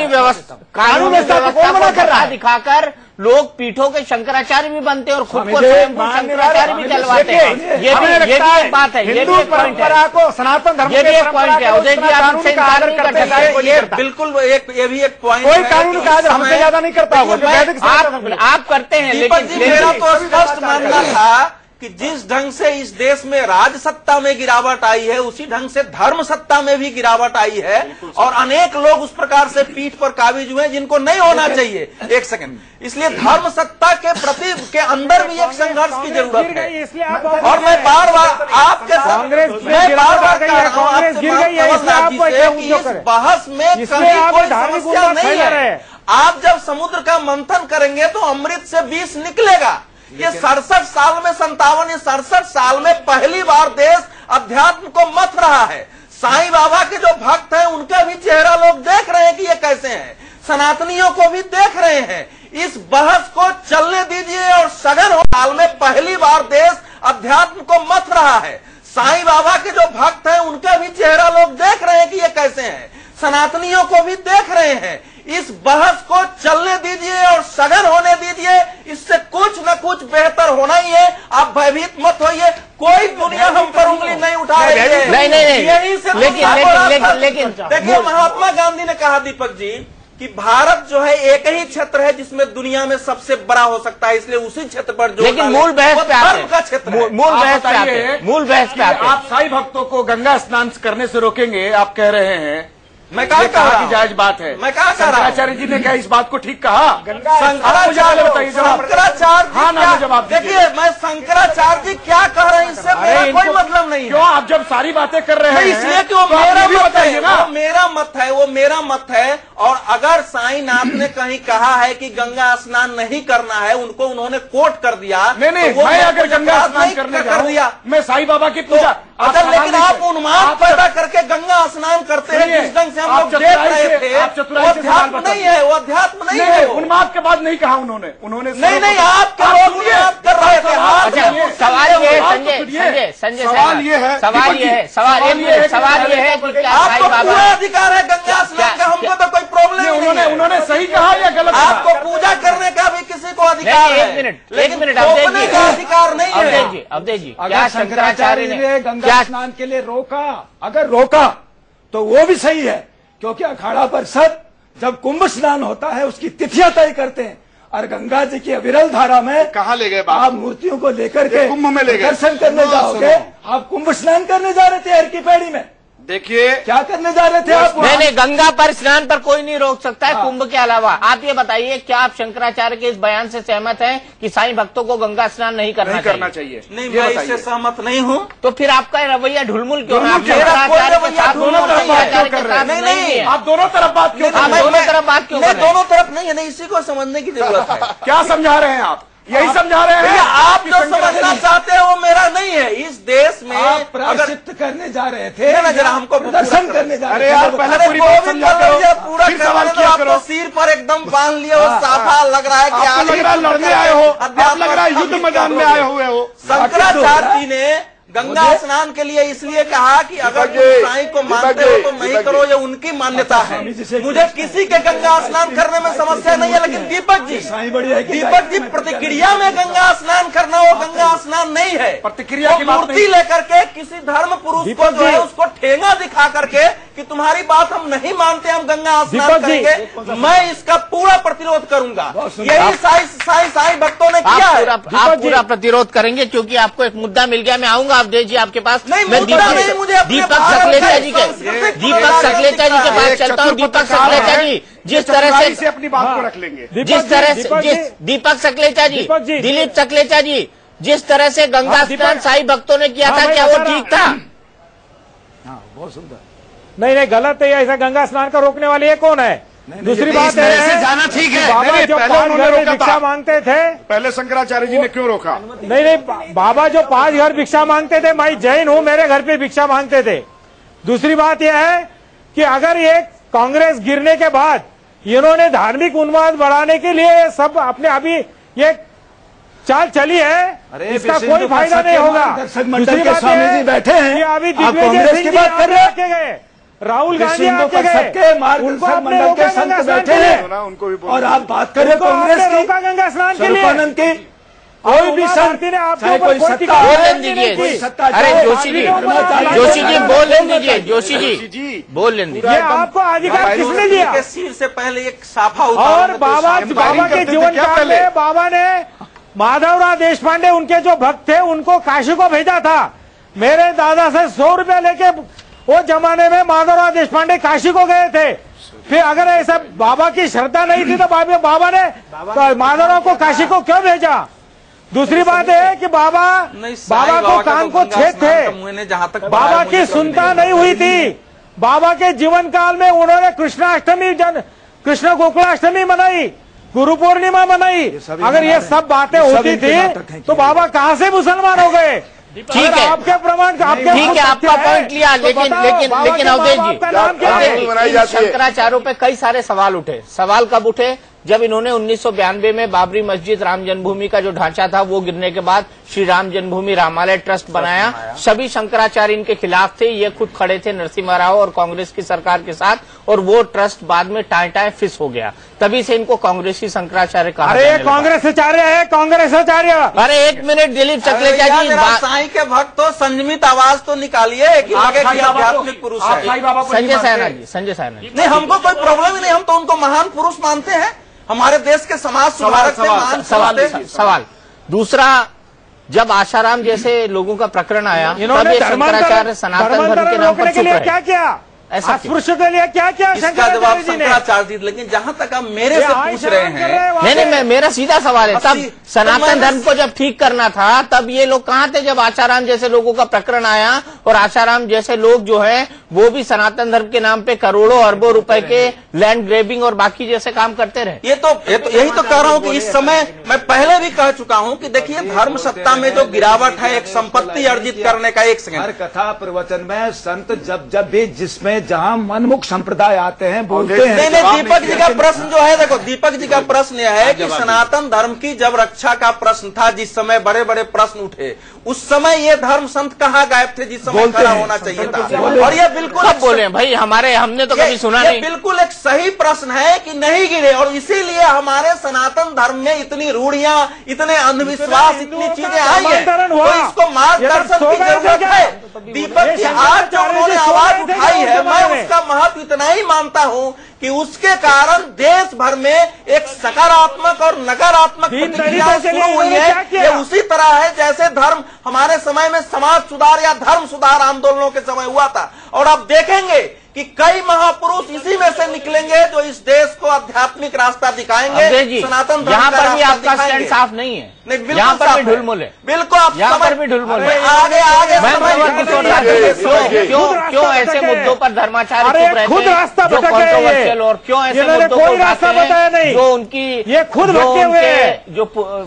व्यवस्था कौन मना कर रहा है? दिखाकर लोग पीठों के शंकराचार्य भी बनते हैं और खुद को स्वयं शंकराचार्य भी कहलवाते हैं। ये भी एक बात है, ये भी एक पॉइंट है को सनातन धर्म, ये भी एक पॉइंट है। उदय जी आप उनसे इनकार नहीं कर सकते, ये बिल्कुल ये भी एक पॉइंट कोई कानून का आदर हमसे ज्यादा नहीं करता होगा, आप करते हैं। लेकिन मेरा तो स्पष्ट मानना था कि जिस ढंग से इस देश में राज सत्ता में गिरावट आई है, उसी ढंग से धर्म सत्ता में भी गिरावट आई है और अनेक लोग उस प्रकार से पीठ पर काबिज हुए जिनको नहीं होना चाहिए। एक सेकंड, इसलिए धर्म सत्ता के प्रति के अंदर भी एक संघर्ष की जरूरत है। और मैं बार बार आपके मैं बार बार कह रहा हूं आपसे कि इस बहस में कहीं कोई समस्या नहीं है। आप जब समुद्र का मंथन करेंगे तो अमृत से विष निकलेगा। ये 67 साल में 67 साल में पहली बार देश अध्यात्म को मथ रहा है। साईं बाबा के जो भक्त हैं उनका भी चेहरा लोग देख रहे हैं कि ये कैसे हैं, सनातनियों को भी देख रहे हैं। इस बहस को चलने दीजिए और सघन साल में पहली बार देश अध्यात्म को मथ रहा है। साईं बाबा के जो भक्त हैं उनका भी चेहरा लोग देख रहे हैं कि ये कैसे हैं, सनातनियों को भी देख रहे हैं। इस बहस को चलने दीजिए और सघन होने दीजिए, इससे कुछ न कुछ बेहतर होना ही है। आप भयभीत मत होइए, कोई दुनिया हम पर उंगली नहीं उठा रही है। नहीं, यही से लेकिन देखिए, महात्मा गांधी ने कहा दीपक जी कि भारत जो है एक ही क्षेत्र है जिसमें दुनिया में सबसे बड़ा हो सकता है, इसलिए उसी क्षेत्र पर जो लेकिन मूल बहस पे आते हैं, का क्षेत्र है। मूल बहस पे आते हैं। आप साईं भक्तों को गंगा स्नान करने से रोकेंगे, आप कह रहे हैं। मैं कहा कि जायज बात है। मैं कहा शंकराचार्य जी ने क्या इस बात को ठीक कहा? शंकराचार्य हाँ ना जवाब देखिए, मैं शंकराचार्य जी क्या कह रहे हैं इससे मेरा कोई मतलब नहीं है। क्यों आप जब सारी बातें कर रहे हैं इसलिए कि वो मेरा मत है, वो मेरा मत है, वो मेरा मत है। और अगर साईंनाथ ने कहीं कहा है कि गंगा स्नान नहीं करना है, उनको उन्होंने कोट कर दिया। नहीं, मैं अगर गंगा स्नान करने कर दिया, मैं साईं बाबा की पूजा। लेकिन आप उन्माद पैदा करके गंगा स्नान करते हैं, जिस ढंग से हम लोग देख रहे थे, वो अध्यात्म नहीं है, वो अध्यात्म नहीं है। उन्माद के बाद नहीं कहा उन्होंने नहीं, आप कर रहे थे। सवाल ये संजय सवाल ये है कि क्या आपको पूरा अधिकार है गंगा स्नान का, हमको तो कोई प्रॉब्लम नहीं। उन्होंने सही कहा या गलत? आपको पूजा करने का भी किसी को अधिकार है, एक मिनट रोकने का अधिकार नहीं है। अवधेश जी, अगर शंकराचार्य ने गंगा स्नान के लिए रोका, अगर रोका तो वो भी सही है, क्योंकि अखाड़ा परिषद जब कुंभ स्नान होता है उसकी तिथियां तय करते हैं, और गंगा जी की अविरल धारा में कहाँ ले गए आप मूर्तियों को लेकर के कुंभ में ले गए, दर्शन करने जाओगे। आप कुंभ स्नान करने जा रहे थे हर की पैड़ी में, देखिए क्या करने जा रहे थे आप? नहीं, गंगा पर स्नान पर कोई नहीं रोक सकता है कुंभ के अलावा। आप ये बताइए, क्या आप शंकराचार्य के इस बयान से सहमत हैं कि साईं भक्तों को गंगा स्नान नहीं करना चाहिए? नहीं, मैं इससे सहमत नहीं हूँ। तो फिर आपका रवैया ढुलमुल क्यों है? नहीं, आप दोनों तरफ बात क्यों? दोनों तरफ बात क्यों? दोनों तरफ नहीं है, नहीं, इसी को समझने की जरूरत है। क्या समझा रहे हैं आप? यही समझा रहे हैं आप जो समझना चाहते हैं वो मेरा नहीं है। इस देश में आप प्रायश्चित करने जा रहे थे, जरा हमको दर्शन करने जा रहे थे। यार पहले पूरी बात समझा करो, पूरा सवाल किया करो। सिर पर एकदम बांध लिए हो, साफा लग रहा है कि आप लग रहा है लड़ने आए हो, आप लग रहा है युद्ध मैदान में आए हुए हो। शंकराचार्य जी ने गंगा स्नान के लिए इसलिए कहा कि अगर तुम साईं को मानते हो तो नहीं करो, ये उनकी मान्यता है। मुझे किसी के गंगा स्नान करने में समस्या नहीं है, लेकिन दीपक जी प्रतिक्रिया में गंगा स्नान करना वो गंगा स्नान नहीं है। प्रतिक्रिया की मूर्ति लेकर के किसी धर्म पुरुष को जो है उसको ठेंगा दिखा करके कि तुम्हारी बात हम नहीं मानते, हम गंगा स्नान करेंगे, मैं इसका पूरा प्रतिरोध करूंगा। यही साईं भक्तों ने किया है। आप पूरा प्रतिरोध करेंगे क्योंकि आपको एक मुद्दा मिल गया। मैं आऊंगा अवधेश जी आपके पास। नहीं, मैं दीपक सकलेचा जी के पास चलता हूँ। दीपक सकलेचा जी, जिस तरह से अपनी बात को रख लेंगे, जिस तरह से दीपक सकलेचा जी, दिलीप सकलेचा जी, जिस तरह से गंगा स्नान साईं भक्तों ने किया था, क्या वो ठीक था? बहुत सुंदर। नहीं, गलत है। ऐसा गंगा स्नान का रोकने वाले ये कौन है? दूसरी बात है, जाना ठीक है। बाबा जो 5 घर में भिक्षा मांगते थे, पहले शंकराचार्य जी ने क्यों रोका? नहीं, बाबा जो 5 घर भिक्षा मांगते थे, मैं जैन हूँ, मेरे घर पे भिक्षा मांगते थे। दूसरी बात यह है कि अगर ये कांग्रेस गिरने के बाद इन्होंने धार्मिक उन्माद बढ़ाने के लिए सब अपने अभी ये चाल चली है, इसका कोई फायदा नहीं होगा। दूसरी बात स्वामी जी बैठे हैं, अभी आप कांग्रेस की बात कर रहे हैं, राहुल गांधी आके गए, सबके मार्गदर्शक मंडल के संत बैठे हैं, और आप बात कर रहे हो कांग्रेस की गंगा स्नान के लिए। कोई भी संत ने आपको कोई सत्ता बोल दीजिए। अरे जोशी जी बोल दीजिए। जोशी जी बोल दीजिए। ये आपको अधिकार किसने दिया? सिर से पहले एक साफा और बाबा के जीवन काल में बाबा ने माधवराव देशपांडे, उनके जो भक्त थे, उनको काशी को भेजा था। मेरे दादा से 100 रुपया लेके वो जमाने में माधवराव देशपांडे काशी को गए थे। फिर अगर ऐसा बाबा की श्रद्धा नहीं थी तो बाबा ने माधवराव को काशी को क्यों भेजा? दूसरी बात है कि बाबा को कान को छेद थे, जहाँ तक बाबा की सुनता नहीं हुई थी। बाबा के जीवन काल में उन्होंने कृष्ण गोकुलाष्टमी मनाई, गुरु पूर्णिमा मनाई। अगर ये सब बातें होती थी तो बाबा कहाँ से मुसलमान हो गए? ठीक है, आपके प्रमाण ठीक है, आपका पॉइंट लिया, लेकिन अवधेश जी, शंकराचार्यों पे कई सारे सवाल उठे। सवाल कब उठे? जब इन्होंने 1992 में बाबरी मस्जिद राम जन्मभूमि का जो ढांचा था वो गिरने के बाद श्री राम जन्मभूमि रामालय ट्रस्ट बनाया। सभी शंकराचार्य इनके खिलाफ थे, ये खुद खड़े थे नरसिम्हा राव और कांग्रेस की सरकार के साथ, और वो ट्रस्ट बाद में टाए फिस हो गया। तभी से इनको कांग्रेसी शंकराचार्य कहा। अरे कांग्रेस आचार्य है, कांग्रेस आचार्य। अरे एक मिनट दिलीप सकलेचा जी, साईं के भक्त तो संयमित आवाज तो निकालिए कि आध्यात्मिक पुरुष है। संजय सायना जी, नहीं, हमको कोई प्रॉब्लम ही नहीं, हम तो उनको महान पुरुष मानते हैं, हमारे देश के समाज सुधारक से। सवाल दूसरा, जब आशाराम जैसे लोगों का प्रकरण आया, तब ये शंकराचार्य सनातन धर्म के नाम पर चुप रहे। क्या किया? अस्पृश्य के लिए क्या किया शंकराचार्य जी ने? लेकिन जहां तक आप मेरे से पूछ रहे हैं, नहीं, मेरा सीधा सवाल है, तब सनातन धर्म को जब ठीक करना था तब ये लोग कहाँ थे जब आशाराम जैसे लोगों का प्रकरण आया और आशाराम जैसे लोग जो है वो भी सनातन धर्म के नाम पे करोड़ों अरबों रुपए के लैंड ग्रेबिंग और बाकी जैसे काम करते रहे। ये तो यही तो कह रहा हूँ कि इस समय मैं पहले भी कह चुका हूँ कि देखिए धर्म सत्ता में जो गिरावट है, एक संपत्ति अर्जित करने का, एक सेकंड, हर कथा प्रवचन में संत जब भी जिसमें जहाँ मनमुख संप्रदाय आते हैं बोलते हैं। नहीं, दीपक जी का प्रश्न जो है, देखो दीपक जी का प्रश्न यह है कि सनातन धर्म की जब रक्षा का प्रश्न था, जिस समय बड़े बड़े प्रश्न उठे, उस समय ये धर्म संत कहाँ गायब थे जिस समय खड़ा होना चाहिए था? और ये बिल्कुल बोले भाई हमारे, हमने तो कभी सुना नहीं। बिल्कुल एक सही प्रश्न है कि नहीं गिरे, और इसीलिए हमारे सनातन धर्म में इतनी रूढ़ियां, इतने अंधविश्वास, इतनी चीजें आई है, तो इसको मार्गदर्शन की जरूरत है। दीपक जी आज जो उन्होंने आवाज उठाई है, मैं उसका महत्व इतना ही मानता हूं कि उसके कारण देश भर में एक सकारात्मक और नकारात्मक प्रतिक्रिया शुरू हुई है। ये उसी तरह है जैसे धर्म हमारे समय में समाज सुधार या धर्म सुधार आंदोलनों के समय हुआ था, और अब देखेंगे कि कई महापुरुष इसी में से निकलेंगे जो इस देश को आध्यात्मिक रास्ता दिखाएंगे। सनातन यहाँ पर भी आपका स्टैंड साफ नहीं है, यहाँ पर भी ढुलमुल है, बिल्कुल आप यहाँ पर भी ढुलमुल है। आगे क्यों ऐसे मुद्दों पर धर्माचार्य चुप रहते हैं जो कॉन्ट्रोवर्शियल, और क्यों ऐसे मुद्दों को उठाते हैं जो उनकी जो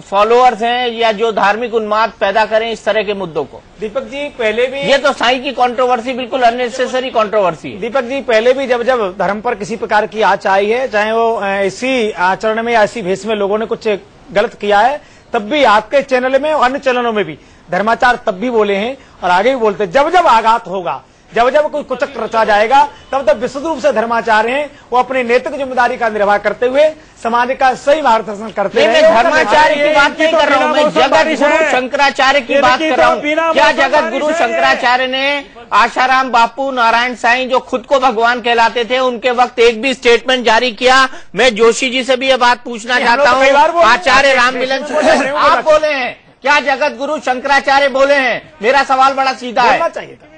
फॉलोअर्स हैं या जो धार्मिक उन्माद पैदा करें इस तरह के मुद्दों को? दीपक जी पहले भी ये तो साईं की कंट्रोवर्सी बिल्कुल अननेसेसरी कंट्रोवर्सी है। दीपक जी पहले भी जब धर्म पर किसी प्रकार की आँच आई है, चाहे वो ऐसी आचरण में या ऐसी भेष में लोगों ने कुछ गलत किया है, तब भी आपके चैनल में और अन्य चैनलों में भी धर्माचार्य तब भी बोले हैं और आगे भी बोलते हैं। जब जब आघात होगा, जब जब कोई कुचक रचा जाएगा, तब तब विशुद्ध रूप से धर्माचार्य हैं वो अपनी नैतिक जिम्मेदारी का निर्वाह करते हुए समाज का सही मार्गदर्शन करते हैं। मैं धर्माचार्य की बात नहीं कर रहा हूँ, मैं जगत गुरु शंकराचार्य की बात कर रहा हूँ। क्या जगत गुरु शंकराचार्य ने आशाराम बापू, नारायण साईं जो खुद को भगवान कहलाते थे, उनके वक्त एक भी स्टेटमेंट जारी किया? मैं जोशी जी से भी ये बात पूछना चाहता हूँ। आचार्य राममिलन आप बोले हैं, क्या जगत गुरु शंकराचार्य बोले हैं? मेरा सवाल बड़ा सीधा है,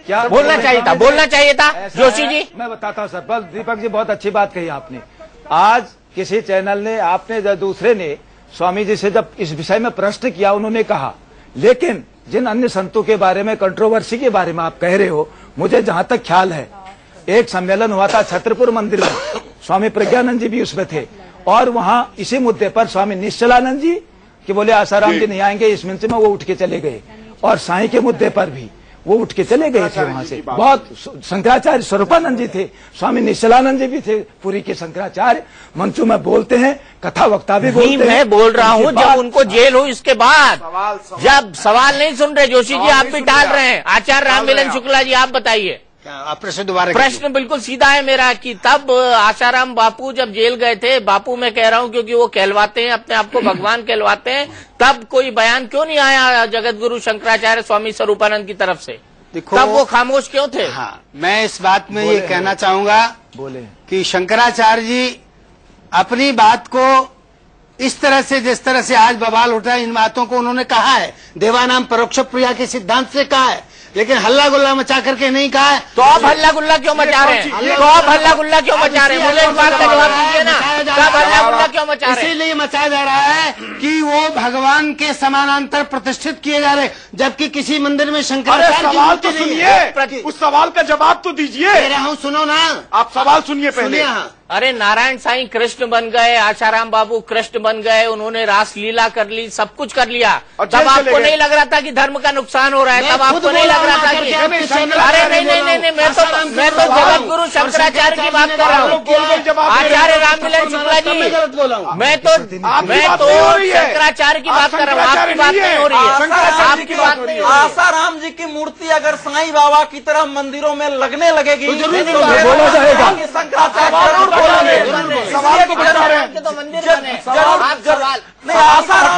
क्या बोलना चाहिए था? बोलना चाहिए था जोशी जी। मैं बताता हूँ सर, बस दीपक जी बहुत अच्छी बात कही आपने। आज किसी चैनल ने, आपने दूसरे ने स्वामी जी से जब इस विषय में प्रश्न किया, उन्होंने कहा, लेकिन जिन अन्य संतों के बारे में, कंट्रोवर्सी के बारे में आप कह रहे हो, मुझे जहां तक ख्याल है एक सम्मेलन हुआ था छत्रपुर मंदिर में, स्वामी प्रज्ञानंद जी भी उसमें थे, और वहां इसी मुद्दे पर स्वामी निश्चलानंद जी कि बोले आसाराम जी नहीं आएंगे, इस मंच में वो उठ के चले गए, और साईं के मुद्दे पर भी वो उठ के चले गए थे वहां से। बहुत शंकराचार्य स्वरूपानंद जी थे, स्वामी निश्चलानंद जी भी थे, पूरी के शंकराचार्य मंचों में बोलते हैं, कथा वक्ता भी बोलते हैं। मैं बोल रहा हूँ जब उनको जेल हुई इसके बाद, जब सवाल नहीं सुन रहे जोशी जी, आप भी टाल रहे हैं। आचार्य राममिलन शुक्ला जी आप बताइए। प्रश्न दोबारा, प्रश्न बिल्कुल सीधा है मेरा कि तब आशाराम बापू जब जेल गए थे, बापू मैं कह रहा हूँ क्योंकि वो कहलवाते हैं, अपने आप को भगवान कहलवाते हैं, तब कोई बयान क्यों नहीं आया जगत गुरु शंकराचार्य स्वामी स्वरूपानंद की तरफ से? तब वो खामोश क्यों थे? हाँ, मैं इस बात में ये कहना चाहूंगा कि शंकराचार्य जी अपनी बात को इस तरह से, जिस तरह से आज बवाल उठा है, इन बातों को उन्होंने कहा है, देवानाम परोक्ष प्रिया के सिद्धांत से कहा है, लेकिन हल्ला गुल्ला मचा करके नहीं कहा है। तो आप हल्ला गुल्ला क्यों मचा रहे हैं? तो आप हल्ला गुल्ला क्यों मचा रहे हैं? मुझे इस बात का जवाब दीजिए ना, तब हल्ला गुल्ला क्यों मचा रहे हैं? इसीलिए मचाया जा रहा है कि वो भगवान के समानांतर प्रतिष्ठित किए जा रहे, जबकि किसी मंदिर में शंकराचार्य की मूर्ति नहीं है। उस सवाल का जवाब तो दीजिए। कह रहा हूँ, सुनो ना, आप सवाल सुनिए पहले। अरे नारायण साईं कृष्ण बन गए, आशाराम बाबू कृष्ण बन गए, उन्होंने रासलीला कर ली, सब कुछ कर लिया, तब आपको नहीं लग रहा था कि धर्म का नुकसान हो रहा है? तब आपको नहीं लग रहा था कि अरे नहीं, मैं तो जगत गुरु शंकराचार्य की बात कर रहा हूँ, आचार्य राममिलन शुक्ला जी, मैं तो शंकराचार्य की बात कर रहा हूँ, आपकी बात नहीं हो रही है, आपकी बात नहीं। आसाराम जी की मूर्ति अगर साईं बाबा की तरह मंदिरों में लगने लगेगी तो बोला जाएगा। शंकराचार्य सवाल को बता रहे हैं, जरूर नहीं, आसाराम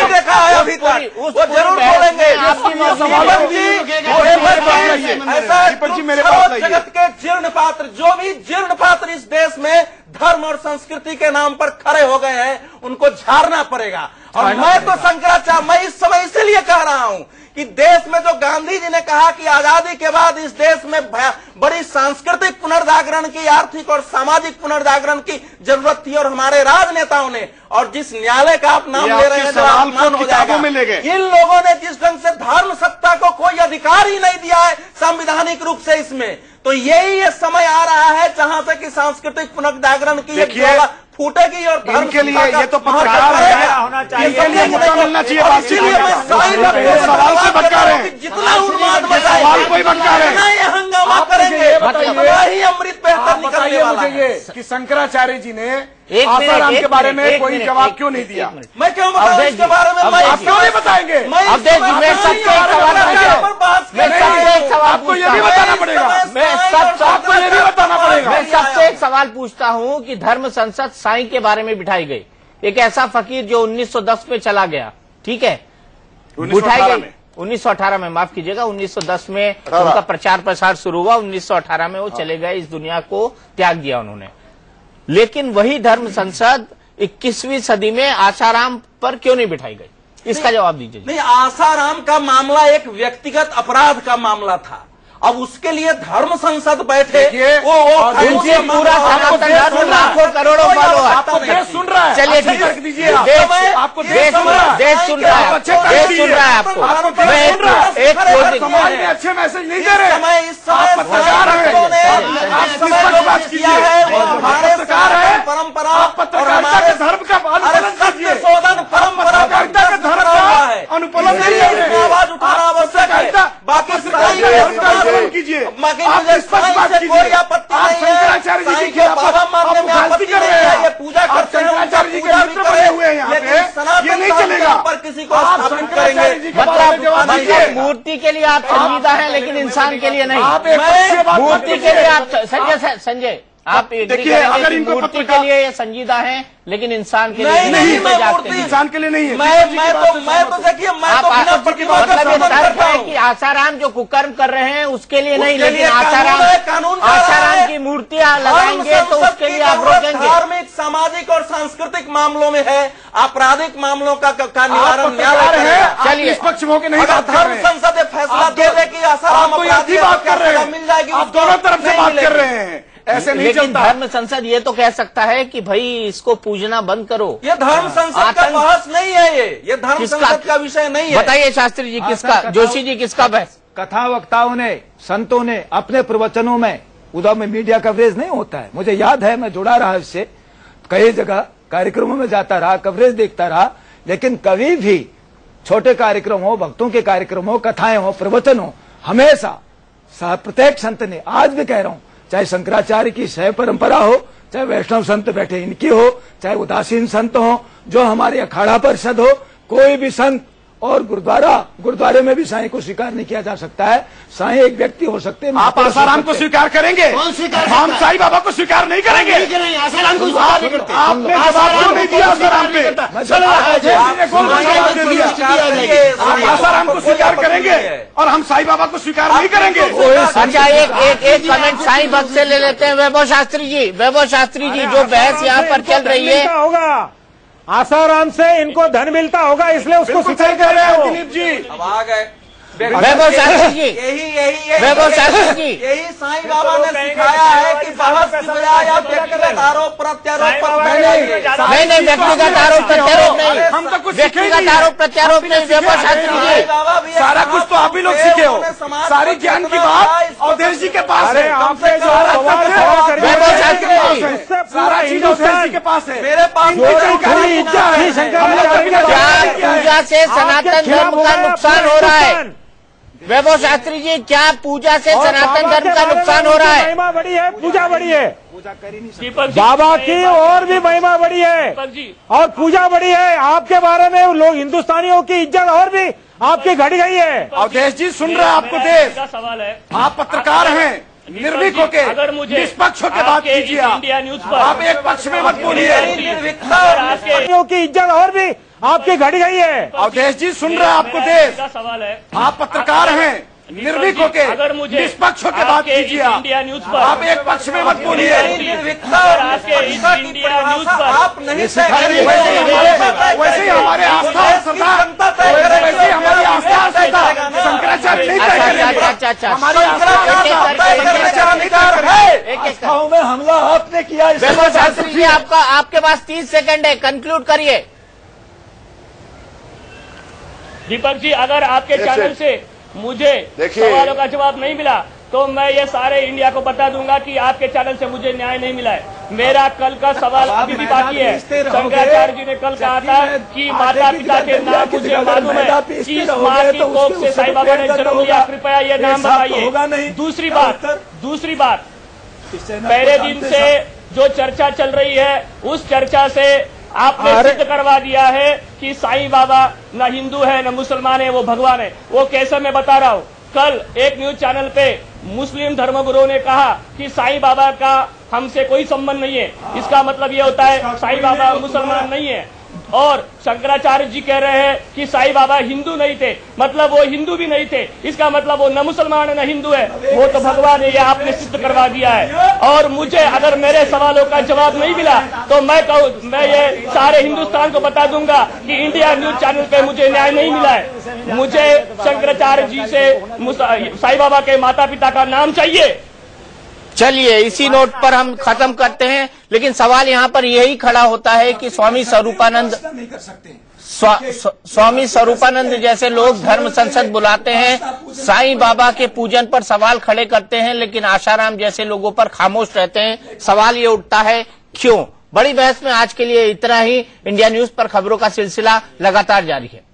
देखा है अभी तक, वो जरूर बोलेंगे। जगत के जीर्ण पात्र, जो भी जीर्ण पात्र इस देश में धर्म और संस्कृति के नाम पर खड़े हो गए हैं, उनको झाड़ना पड़ेगा। और मैं तो शंकराचार्य, मैं इस समय इसीलिए कह रहा हूं कि देश में जो गांधी जी ने कहा कि आजादी के बाद इस देश में बड़ी सांस्कृतिक पुनर्जागरण की, आर्थिक और सामाजिक पुनर्जागरण की जरूरत थी, और हमारे राजनेताओं ने, और जिस न्यायालय का आप नाम ले रहे हैं जो अपमान हो जाएगा, इन लोगों ने जिस ढंग से धर्म सत्ता को कोई अधिकार ही नहीं दिया है संवैधानिक रूप से इसमें, तो यही ये समय आ रहा है जहां से कि सांस्कृतिक पुनर्जागरण की एक ज्वाला फूटेगी और धर्म के लिए ये तो पत्रकार होना चाहिए, इनके लिए मुद्दा मिलना चाहिए। सवाल से भटका रहे हैं, जितना उन्माद मचाएंगे, सवाल कोई भटका रहे हैं, ये हंगामा करेंगे, वही अमृत बेहतर निकलने वाला है। कि शंकराचार्य जी ने आसाराम के बारे में कोई जवाब क्यों नहीं दिया? मैं क्यों बताऊं इसके बारे में? आप क्यों नहीं बताएंगे? आपको ये भी बताना पड़ेगा, आपको ये भी बताना पड़ेगा। मैं सबसे एक सवाल पूछता हूं कि धर्म संसद साईं के बारे में बिठाई गई, एक ऐसा फकीर जो 1910 में चला गया, ठीक है, बिठाई गई 1918 में, माफ कीजिएगा, 1910 में उनका प्रचार प्रसार शुरू हुआ, 1918 में वो चले गए, इस दुनिया को त्याग दिया उन्होंने। लेकिन वही धर्म संसद 21वीं सदी में आसाराम पर क्यों नहीं बिठाई गई? इसका जवाब दीजिए। नहीं, आसाराम का मामला एक व्यक्तिगत अपराध का मामला था, अब उसके लिए धर्म संसद बैठे, वो पूरा लाखों करोड़ों फॉलोअर सुन रहा है। चलिए ठीक है, आपको देश सुन रहा है, देश सुन रहा है आपको। समाज में अच्छे मैसेज नहीं दे रहे, इस समय पत्रकार है, परंपरा पत्रकारिता के धर्म का संशोधन परंपरागत अनुपालन नहीं है, आवाज उठाना आवश्यक है। बाकी कीजिए, कोई आपत्ति नहीं है, शंकराचार्य जी के बाबा मानने में आपत्ति नहीं है, ये पूजा करते हैं, शंकराचार्य जी के मित्र बने हुए हैं यहाँ पे, ये नहीं चलेगा। पर किसी को स्थापित करेंगे, मतलब मूर्ति के लिए आप संजीदा हैं लेकिन इंसान के लिए नहीं। मूर्ति के लिए आप संजय आप देखिए, अगर इनको मूर्ति के लिए ये संजीदा हैं लेकिन इंसान के लिए नहीं, इंसान के लिए नहीं है। मैं तो देखिए, मैं तो बिना प्रतिवाद का समर्थन करता हूं कि आसाराम जो कुकर्म कर रहे हैं उसके लिए नहीं, लेकिन आसाराम की मूर्तियां लगाएंगे तो उसके लिए आप रोकेंगे। धार्मिक, सामाजिक और सांस्कृतिक मामलों में है, आपराधिक मामलों का निवारण न्यायालय है। चलिए, निष्पक्ष होकर नहीं बात कर धर्म संसद फैसला दे दे कि आसाराम अपराधी बात कर रहे हैं, मिल जाएगी, आप दोनों तरफ से बात कर रहे हैं, ऐसे नहीं लेकिन चलता। धर्म संसद ये तो कह सकता है कि भाई इसको पूजना बंद करो। ये धर्म संसद का बहस नहीं है, ये धर्म संसद का विषय नहीं है। बताइए शास्त्री जी, किसका, जोशी जी, किसका बहस? कथा वक्ताओं ने, संतों ने अपने प्रवचनों में, उधर में मीडिया कवरेज नहीं होता है, मुझे याद है, मैं जुड़ा रहा इससे, कई जगह कार्यक्रमों में जाता रहा, कवरेज देखता रहा, लेकिन कभी भी छोटे कार्यक्रम हो, भक्तों के कार्यक्रम हो, कथाएं हो, प्रवचन हो, हमेशा प्रत्येक संत ने, आज भी कह रहा हूं, चाहे शंकराचार्य की शैव परंपरा हो, चाहे वैष्णव संत बैठे इनकी हो, चाहे उदासीन संत हो, जो हमारे अखाड़ा परिषद हो, कोई भी संत, और गुरुद्वारे में भी साईं को स्वीकार नहीं किया जा सकता है। साईं एक व्यक्ति हो सकते हैं। आप आसाराम को स्वीकार करेंगे? कौन स्वीकार? हम साईं बाबा को स्वीकार नहीं करेंगे। आसाराम को स्वीकार नहीं करते। आपने जवाब क्यों नहीं दिया आसाराम पे? आसाराम को स्वीकार करेंगे और हम साईं बाबा को स्वीकार नहीं करेंगे। अच्छा, एक कमेंट साईं भक्त से ले लेते हैं। वैभव शास्त्री जी, जो बहस यहाँ पर चल रही है, होगा आसाराम से इनको धन मिलता होगा, इसलिए उसको स्वीकार कर रहे हो। दिलीप जी अब आ गए वैभव शास्त्री जी, यही साईं बाबा ने सिखाया है कि बहस की बजाय आप व्यक्तिगत आरोप प्रत्यारोप पर नहीं, व्यक्तिगत आरोप प्रत्यारोप नहीं, हम तो कुछ व्यक्तिगत आरोप प्रत्यारोप नहीं। वैभव शास्त्री जी, सारा कुछ तो आप ही लोग सीखे हो, सारी ज्ञान की बात अवधेश जी के पास है, वैभव शास्त्री जी, सारा चीज अवधेश जी के पास है, मेरे पास क्या पूजा से सनातन धर्म का नुकसान हो रहा है? वैभव शास्त्री जी, क्या पूजा से सनातन धर्म का नुकसान हो रहा है? महिमा बड़ी है, पूजा बड़ी है, बाबा की और भी महिमा बड़ी है और पूजा बड़ी है। आपके बारे में लोग, हिंदुस्तानियों की इज्जत और भी आपकी घट गई है। अवधेश जी सुन रहे हैं आपको देश, सवाल है, आप पत्रकार हैं, निर्भीक होके, अगर मुझे निष्पक्ष होकर बात कीजिए। इंडिया न्यूज पर आप एक पक्ष में मत बोलिए, की इज्जत और भी आपकी घट गई है। अवधेश जी सुन रहे हैं आपको देश, सवाल है, आप पत्रकार हैं, निर्भीक होके, अगर मुझे निष्पक्ष होकर बात कीजिए। इंडिया न्यूज पर आप एक पक्ष में मत बोलिए, इंडिया न्यूज पर आप नहीं वैसे ही हमारे आस्था और श्रद्धा, वैसे ही हमारी आस्था और श्रद्धा आस्थाओं में हमला आपने किया। शास्त्री जी आपके पास 30 सेकंड है, कंक्लूड करिए। दीपक जी, अगर आपके चैनल से मुझे सवालों का जवाब नहीं मिला तो मैं ये सारे इंडिया को बता दूंगा कि आपके चैनल से मुझे न्याय नहीं मिला है। मेरा कल का सवाल अभी भी बाकी है। शंकराचार्य जी ने कल कहा था कि माता पिता के नाम मुझे मालूम है, किस माँ की कोख से साईं बाबा ने जन्म लिया, कृपया ये नाम बताइए। दूसरी बात, पहले दिन से जो चर्चा चल रही है उस चर्चा से आपने सिद्ध करवा दिया है कि साईं बाबा न हिंदू है न मुसलमान है, वो भगवान है। वो कैसे मैं बता रहा हूँ। कल एक न्यूज चैनल पे मुस्लिम धर्मगुरुओं ने कहा कि साईं बाबा का हमसे कोई संबंध नहीं है। इसका मतलब ये होता है साईं बाबा मुसलमान नहीं है। और शंकराचार्य जी कह रहे हैं कि साईं बाबा हिंदू नहीं थे, मतलब वो हिंदू भी नहीं थे। इसका मतलब वो न मुसलमान है न हिंदू है, वो तो भगवान है। ये आपने सिद्ध करवा दिया है। और मुझे अगर मेरे सवालों का जवाब नहीं मिला तो मैं ये सारे हिंदुस्तान को बता दूंगा कि इंडिया न्यूज चैनल पे मुझे न्याय नहीं मिला है। मुझे शंकराचार्य जी से साईं बाबा के माता पिता का नाम चाहिए। चलिए, इसी नोट पर हम खत्म करते हैं। लेकिन सवाल यहाँ पर यही खड़ा होता है कि स्वामी स्वरूपानंद जैसे लोग धर्म संसद बुलाते हैं, साईं बाबा के पूजन पर सवाल खड़े करते हैं, लेकिन आशाराम जैसे लोगों पर खामोश रहते हैं। सवाल ये उठता है क्यों? बड़ी बहस में आज के लिए इतना ही। इंडिया न्यूज पर खबरों का सिलसिला लगातार जारी है।